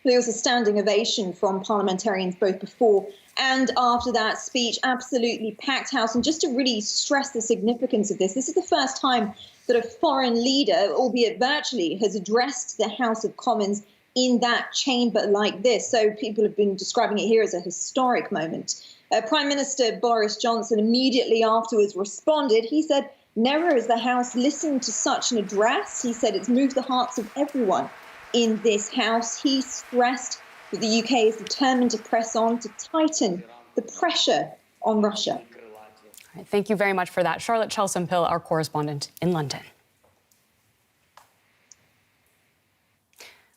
There was a standing ovation from parliamentarians both before and after that speech, absolutely packed house. And just to really stress the significance of this is the first time that a foreign leader, albeit virtually, has addressed the House of Commons in that chamber like this. So people have been describing it here as a historic moment. Prime Minister Boris Johnson immediately afterwards responded. He said, "Never has the House listened to such an address." He said it's moved the hearts of everyone in this House. He stressed that the UK is determined to press on to tighten the pressure on Russia. All right, thank you very much for that. Charlotte Chelsom-Pill, our correspondent in London.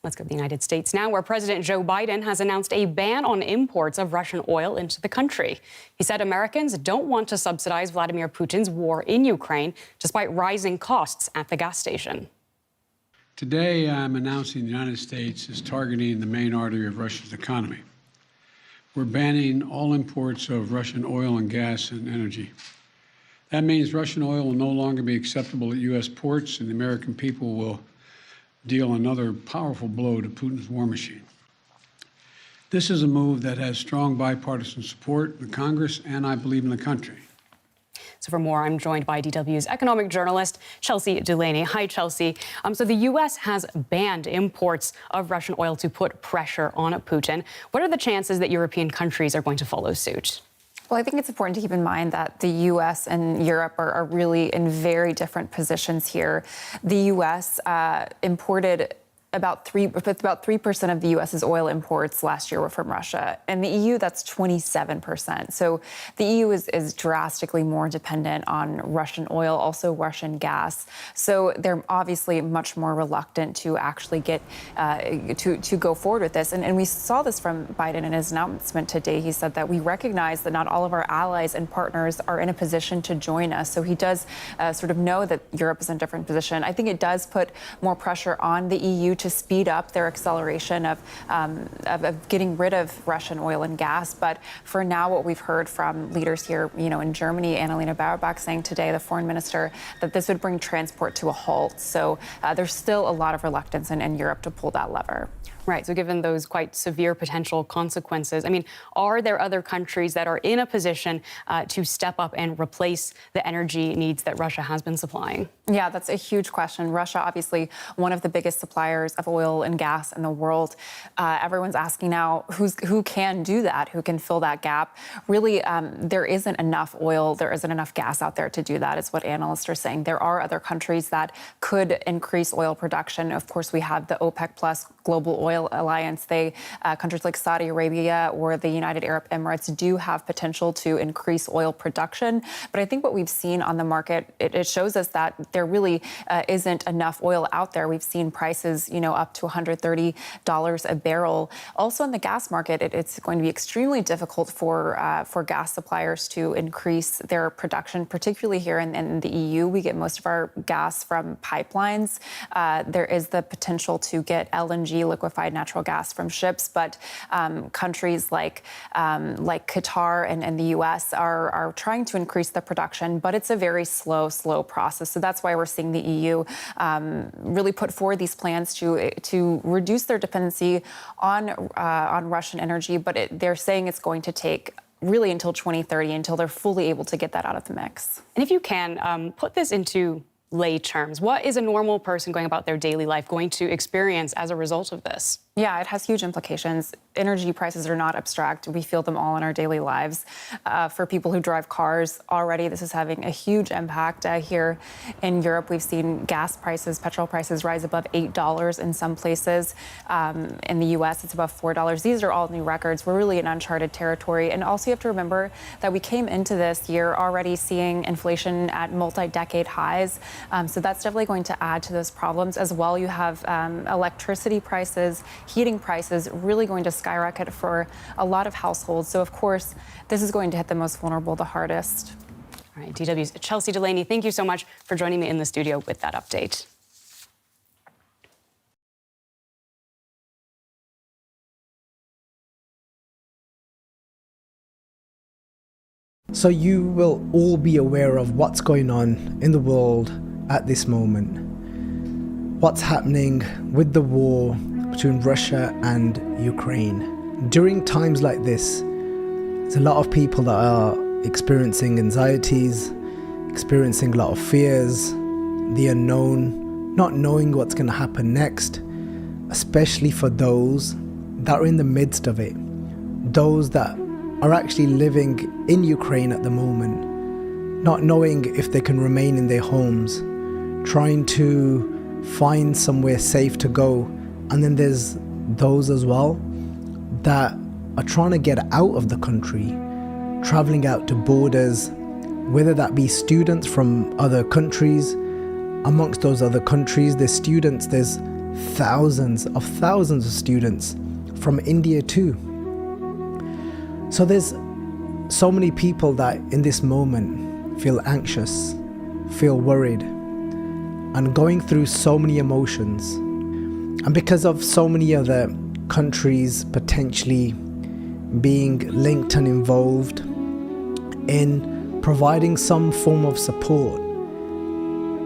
Let's go to the United States now, where President Joe Biden has announced a ban on imports of Russian oil into the country. He said Americans don't want to subsidize Vladimir Putin's war in Ukraine, despite rising costs at the gas station. Today, I'm announcing the United States is targeting the main artery of Russia's economy. We're banning all imports of Russian oil and gas and energy. That means Russian oil will no longer be acceptable at U.S. ports, and the American people will deal another powerful blow to Putin's war machine. This is a move that has strong bipartisan support in the Congress and, I believe, in the country. So for more, I'm joined by DW's economic journalist, Chelsea Delaney. Hi, Chelsea. So the U.S. has banned imports of Russian oil to put pressure on Putin. What are the chances that European countries are going to follow suit? Well, I think it's important to keep in mind that the U.S. and Europe are really in very different positions here. The U.S. imported about 3% of the U.S.'s oil imports last year were from Russia. In the EU, that's 27%. So the EU is drastically more dependent on Russian oil, also Russian gas. So they're obviously much more reluctant to actually get to go forward with this. And we saw this from Biden in his announcement today. He said that we recognize that not all of our allies and partners are in a position to join us. So he does sort of know that Europe is in a different position. I think it does put more pressure on the EU to speed up their acceleration of getting rid of Russian oil and gas. But for now, what we've heard from leaders here, in Germany, Annalena Baerbock saying today, the foreign minister, that this would bring transport to a halt. So there's still a lot of reluctance in Europe to pull that lever. Right. So given those quite severe potential consequences, are there other countries that are in a position to step up and replace the energy needs that Russia has been supplying? Yeah, that's a huge question. Russia, obviously, one of the biggest suppliers of oil and gas in the world. Everyone's asking now who can do that, who can fill that gap. Really, there isn't enough oil, there isn't enough gas out there to do that, is what analysts are saying. There are other countries that could increase oil production. Of course, we have the OPEC Plus Global Oil Alliance. Countries like Saudi Arabia or the United Arab Emirates do have potential to increase oil production. But I think what we've seen on the market, it shows us that there really isn't enough oil out there. We've seen prices, up to $130 a barrel. Also in the gas market, it's going to be extremely difficult for gas suppliers to increase their production, particularly here in the EU. We get most of our gas from pipelines. There is the potential to get LNG, liquefied natural gas, from ships, but countries like Qatar and the U.S. are trying to increase the production, but it's a very slow process. So that's why we're seeing the EU really put forward these plans to reduce their dependency on Russian energy, but they're saying it's going to take really until 2030 until they're fully able to get that out of the mix. And if you can, put this into lay terms. What is a normal person going about their daily life going to experience as a result of this? Yeah, it has huge implications. Energy prices are not abstract. We feel them all in our daily lives. For people who drive cars, already this is having a huge impact. Here in Europe, we've seen gas prices, petrol prices rise above $8 in some places. In the U.S., it's above $4. These are all new records. We're really in uncharted territory. And also you have to remember that we came into this year already seeing inflation at multi-decade highs. So that's definitely going to add to those problems as well. You have electricity prices, heating prices really going to skyrocket for a lot of households. So, of course, this is going to hit the most vulnerable the hardest. All right, DW's Chelsea Delaney, thank you so much for joining me in the studio with that update. So you will all be aware of what's going on in the world at this moment. What's happening with the war between Russia and Ukraine. During times like this, there's a lot of people that are experiencing anxieties, experiencing a lot of fears, the unknown, not knowing what's going to happen next, especially for those that are in the midst of it, those that are actually living in Ukraine at the moment, not knowing if they can remain in their homes, trying to find somewhere safe to go. And then there's those as well that are trying to get out of the country, traveling out to borders, whether that be students from other countries. Amongst those other countries, there's thousands of students from India too. So there's so many people that in this moment feel anxious, feel worried, and going through so many emotions. And because of so many other countries potentially being linked and involved in providing some form of support.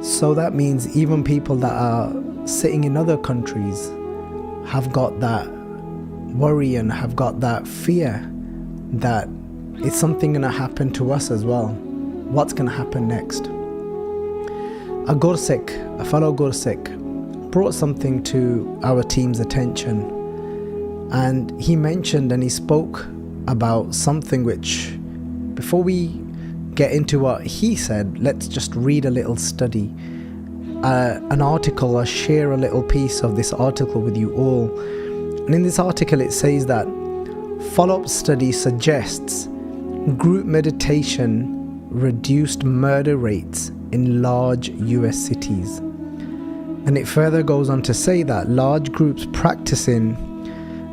So that means even people that are sitting in other countries have got that worry and have got that fear that it's something going to happen to us as well. What's going to happen next? A fellow Gursik, brought something to our team's attention, and he mentioned and he spoke about something which, before we get into what he said, let's just read a little study. an article. I'll share a little piece of this article with you all. And in this article it says that follow-up study suggests group meditation reduced murder rates in large US cities. And it further goes on to say that large groups practicing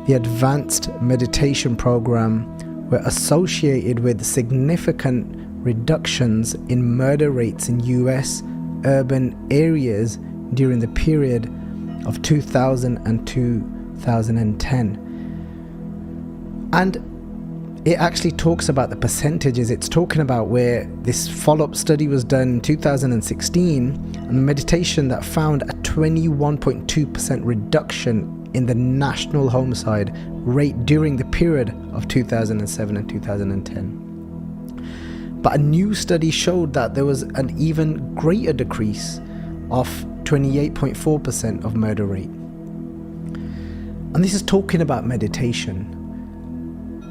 the advanced meditation program were associated with significant reductions in murder rates in US urban areas during the period of 2000 and 2010. And it actually talks about the percentages. It's talking about where this follow-up study was done in 2016, and the meditation that found a 21.2% reduction in the national homicide rate during the period of 2007 and 2010. But a new study showed that there was an even greater decrease of 28.4% of murder rate. And this is talking about meditation.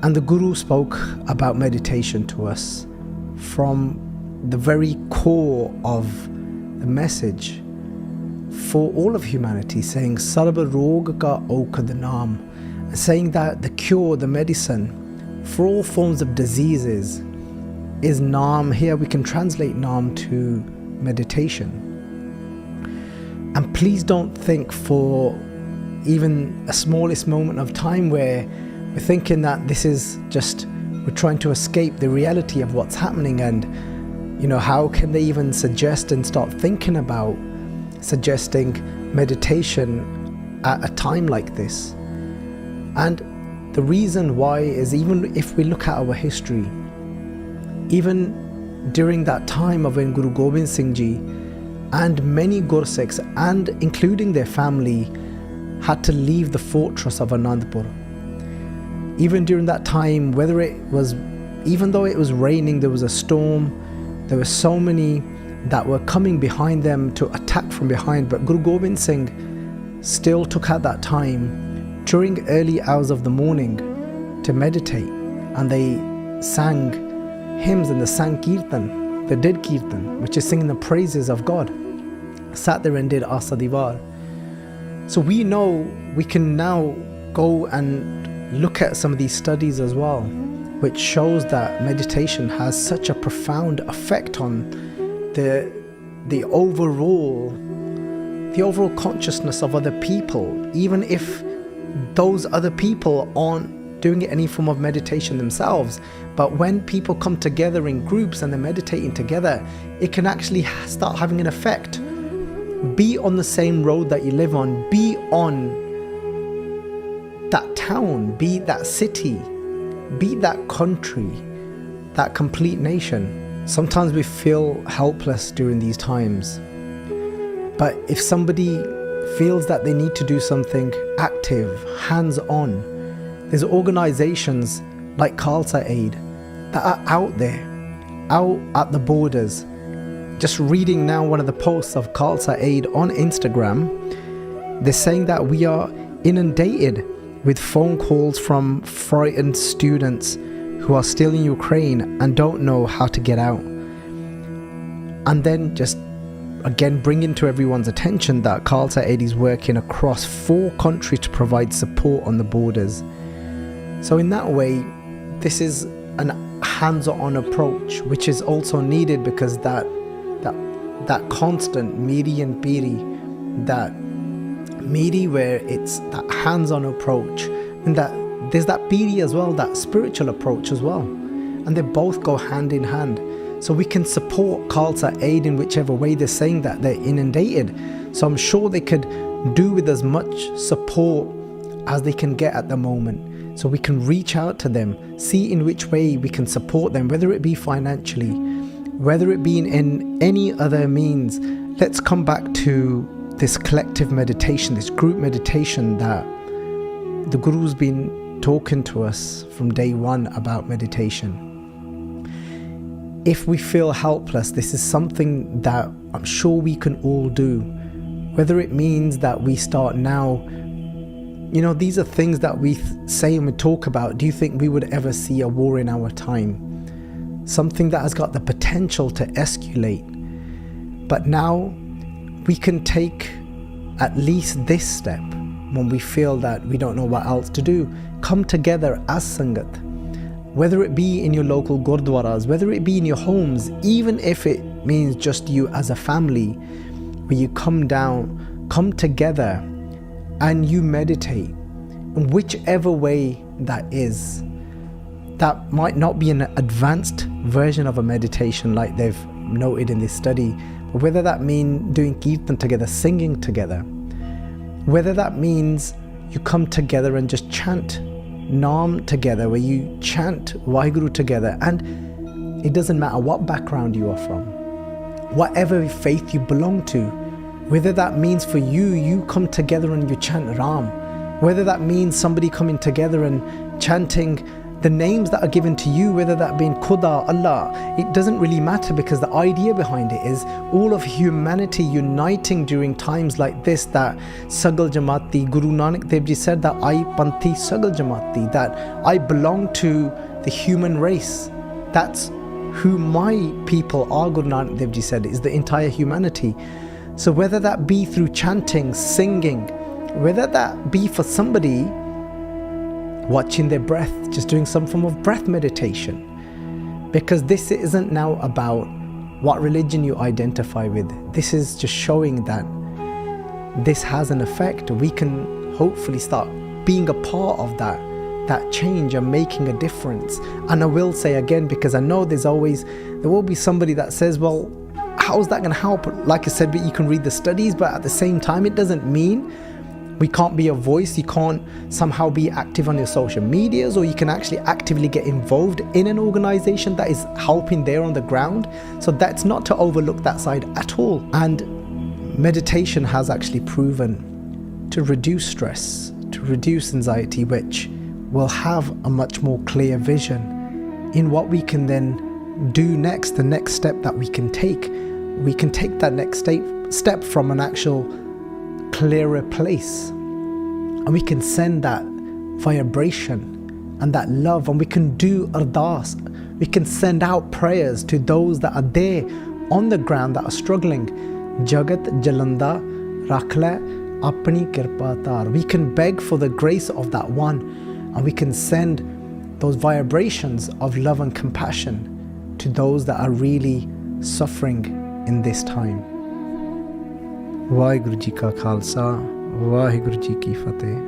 And the Guru spoke about meditation to us from the very core of the message for all of humanity, saying Sarva Rog Ka Aukad Naam, saying that the cure, the medicine for all forms of diseases is Naam. Here we can translate Naam to meditation. And please don't think for even a smallest moment of time where we're thinking that this is just, we're trying to escape the reality of what's happening, and how can they even suggest and start thinking about suggesting meditation at a time like this. And the reason why is, even if we look at our history, even during that time of when Guru Gobind Singh Ji and many Gursikhs, and including their family, had to leave the fortress of Anandpur. Even during that time, even though it was raining, there was a storm, there were so many that were coming behind them to attack from behind, but Guru Gobind Singh still took out that time during early hours of the morning to meditate, and they sang hymns and they sang kirtan, they did kirtan, which is singing the praises of God, sat there and did Asa Diwar. So we know we can now go and look at some of these studies as well, which shows that meditation has such a profound effect on the overall consciousness of other people, even if those other people aren't doing any form of meditation themselves. But when people come together in groups and they're meditating together, it can actually start having an effect. Be on the same road that you live on, be on that town, be that city, be that country, that complete nation. Sometimes we feel helpless during these times, but if somebody feels that they need to do something active, hands-on, there's organizations like Khalsa Aid that are out there, out at the borders. Just reading now one of the posts of Khalsa Aid on Instagram, they're saying that we are inundated with phone calls from frightened students who are still in Ukraine and don't know how to get out. And then just again bringing to everyone's attention that Khalsa Aid is working across 4 countries to provide support on the borders. So in that way, this is a hands-on approach, which is also needed, because that constant miri and piri, that miri where it's that hands-on approach, and that there's that piri as well, that spiritual approach as well, and they both go hand in hand. So we can support Khalsa Aid in whichever way. They're saying that they're inundated, so I'm sure they could do with as much support as they can get at the moment, so we can reach out to them, see in which way we can support them, whether it be financially, whether it be in any other means. Let's come back to this collective meditation, this group meditation that the Guru's been talking to us from day one about meditation. If we feel helpless, this is something that I'm sure we can all do. Whether it means that we start now, these are things that we say and we talk about. Do you think we would ever see a war in our time? Something that has got the potential to escalate. But now we can take at least this step when we feel that we don't know what else to do. Come together as Sangat, whether it be in your local Gurdwaras, whether it be in your homes, even if it means just you as a family, where you come down, come together and you meditate in whichever way that is. That might not be an advanced version of a meditation like they've noted in this study, but whether that means doing kirtan together, singing together, whether that means you come together and just chant Naam together, where you chant Waheguru together, and it doesn't matter what background you are from, whatever faith you belong to, whether that means for you, you come together and you chant Ram, whether that means somebody coming together and chanting the names that are given to you, whether that be Khuda, Allah, it doesn't really matter, because the idea behind it is all of humanity uniting during times like this, that Sagal Jamati, Guru Nanak Dev Ji said that I Panthi Sagal Jamati, that I belong to the human race. That's who my people are, Guru Nanak Dev Ji said, is the entire humanity. So whether that be through chanting, singing, whether that be for somebody watching their breath, just doing some form of breath meditation. Because this isn't now about what religion you identify with. This is just showing that this has an effect. We can hopefully start being a part of that change and making a difference. And I will say again, because I know there will be somebody that says, well, how is that going to help? Like I said, but you can read the studies, but at the same time, it doesn't mean we can't be a voice. You can't somehow be active on your social medias, or you can actually actively get involved in an organization that is helping there on the ground. So that's not to overlook that side at all. And meditation has actually proven to reduce stress, to reduce anxiety, which will have a much more clear vision in what we can then do next, the next step that we can take. We can take that next step from an actual clearer place, and we can send that vibration and that love, and we can do ardas, we can send out prayers to those that are there on the ground that are struggling. Jagat jalanda rakhle apni kripaa tar. We can beg for the grace of that one, and we can send those vibrations of love and compassion to those that are really suffering in this time. Waheguru Ji ka Khalsa, Waheguru Ji ki Fateh.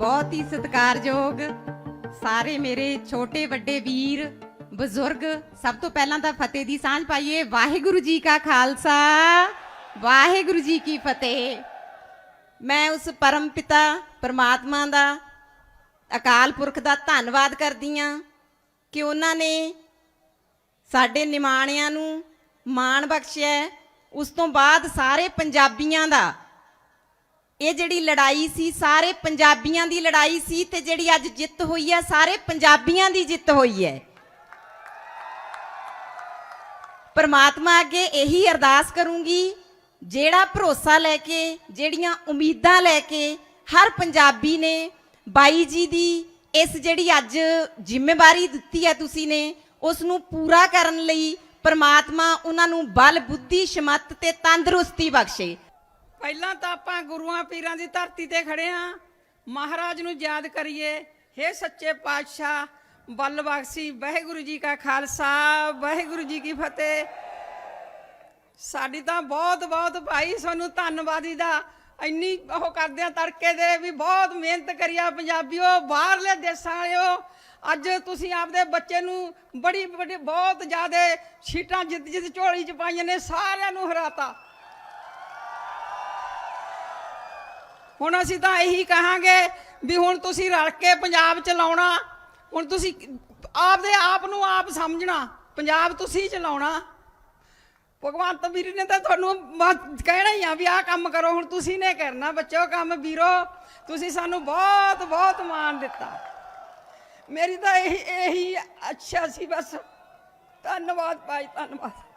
ਬਹੁਤ ਹੀ ਸਤਿਕਾਰਯੋਗ ਸਾਰੇ ਮੇਰੇ ਛੋਟੇ ਵੱਡੇ ਵੀਰ ਬਜ਼ੁਰਗ, ਸਭ ਤੋਂ ਪਹਿਲਾਂ ਤਾਂ ਫਤਿਹ ਦੀ ਸਾਂਝ ਪਾਈਏ। ਵਾਹਿਗੁਰੂ ਜੀ ਕਾ ਖਾਲਸਾ, ਵਾਹਿਗੁਰੂ ਜੀ ਕੀ ਫਤਿਹ। ਮੈਂ ਉਸ ਪਰਮ ਪਿਤਾ ਪਰਮਾਤਮਾ ਦਾ, ਅਕਾਲ ਪੁਰਖ ਦਾ ਧੰਨਵਾਦ ਕਰਦੀ ਹਾਂ ਕਿ ਉਹਨਾਂ ਨੇ ਸਾਡੇ ਨਿਮਾਣਿਆਂ ਨੂੰ ਮਾਣ ਬਖਸ਼ਿਆ। ਉਸ ਤੋਂ ਬਾਅਦ ਸਾਰੇ ਪੰਜਾਬੀਆਂ ਦਾ, ਇਹ ਜਿਹੜੀ ਲੜਾਈ ਸੀ ਸਾਰੇ ਪੰਜਾਬੀਆਂ ਦੀ ਲੜਾਈ ਸੀ, ਤੇ ਜਿਹੜੀ ਅੱਜ ਜਿੱਤ ਹੋਈ ਹੈ ਸਾਰੇ ਪੰਜਾਬੀਆਂ ਦੀ ਜਿੱਤ ਹੋਈ ਹੈ। ਪਰਮਾਤਮਾ ਅੱਗੇ ਇਹੀ ਅਰਦਾਸ ਕਰੂੰਗੀ, ਜਿਹੜਾ ਭਰੋਸਾ ਲੈ ਕੇ, ਜਿਹੜੀਆਂ ਉਮੀਦਾਂ ਲੈ ਕੇ ਹਰ ਪੰਜਾਬੀ ਨੇ ਬਾਈ ਜੀ ਦੀ ਇਸ ਜਿਹੜੀ ਅੱਜ ਜ਼ਿੰਮੇਵਾਰੀ ਦਿੱਤੀ ਹੈ ਤੁਸੀਂ ਨੇ, ਉਸ ਨੂੰ ਪੂਰਾ ਕਰਨ ਲਈ ਪਰਮਾਤਮਾ ਉਹਨਾਂ ਨੂੰ ਬਲ, ਬੁੱਧੀ, ਸ਼ਮਤ ਤੇ ਤੰਦਰੁਸਤੀ ਬਖਸ਼ੇ। ਪਹਿਲਾਂ ਤਾਂ ਆਪਾਂ ਗੁਰੂਆਂ ਪੀਰਾਂ ਦੀ ਧਰਤੀ ਤੇ ਖੜੇ ਹਾਂ, ਮਹਾਰਾਜ ਨੂੰ ਯਾਦ ਕਰੀਏ। ਹੇ ਸੱਚੇ ਪਾਤਸ਼ਾਹ, ਬਲ ਬਖਸ਼ੀ। ਵਾਹਿਗੁਰੂ ਜੀ ਕਾ ਖਾਲਸਾ, ਵਾਹਿਗੁਰੂ ਜੀ ਕੀ ਫਤਿਹ। ਸਾਡੀ ਤਾਂ ਬਹੁਤ ਬਹੁਤ ਭਾਈ ਸਾਨੂੰ ਧੰਨਵਾਦੀ ਦਾ ਇੰਨੀ ਉਹ ਕਰਦੇ ਆ ਤੜਕੇ ਦੇ ਵੀ ਬਹੁਤ ਮਿਹਨਤ ਕਰੀਆ ਪੰਜਾਬੀਓ, ਬਾਹਰਲੇ ਦੇਸਾਂ ਵਾਲਿਓ। ਅੱਜ ਤੁਸੀਂ ਆਪਦੇ ਬੱਚੇ ਨੂੰ ਬੜੀ ਬਹੁਤ ਜ਼ਿਆਦਾ ਸੀਟਾਂ ਜਿੱਤ ਝੋਲੀ 'ਚ ਪਾਈਆਂ ਨੇ, ਸਾਰਿਆਂ ਨੂੰ ਹਰਾਤਾ। ਹੁਣ ਅਸੀਂ ਤਾਂ ਇਹੀ ਕਹਾਂਗੇ ਵੀ ਹੁਣ ਤੁਸੀਂ ਰਲ ਕੇ ਪੰਜਾਬ ਚਲਾਉਣਾ। ਹੁਣ ਤੁਸੀਂ ਆਪਦੇ ਆਪ ਨੂੰ ਆਪ ਸਮਝਣਾ, ਪੰਜਾਬ ਤੁਸੀਂ ਚਲਾਉਣਾ। ਭਗਵੰਤ ਵੀਰ ਨੇ ਤਾਂ ਤੁਹਾਨੂੰ ਕਹਿਣਾ ਹੀ ਆ ਵੀ ਆਹ ਕੰਮ ਕਰੋ, ਹੁਣ ਤੁਸੀਂ ਨੇ ਕਰਨਾ ਬੱਚੋ ਕੰਮ। ਵੀਰੋ ਤੁਸੀਂ ਸਾਨੂੰ ਬਹੁਤ ਬਹੁਤ ਮਾਣ ਦਿੱਤਾ। ਮੇਰੀ ਤਾਂ ਇਹੀ ਅੱਛਾ ਸੀ ਬਸ। ਧੰਨਵਾਦ ਭਾਈ, ਧੰਨਵਾਦ।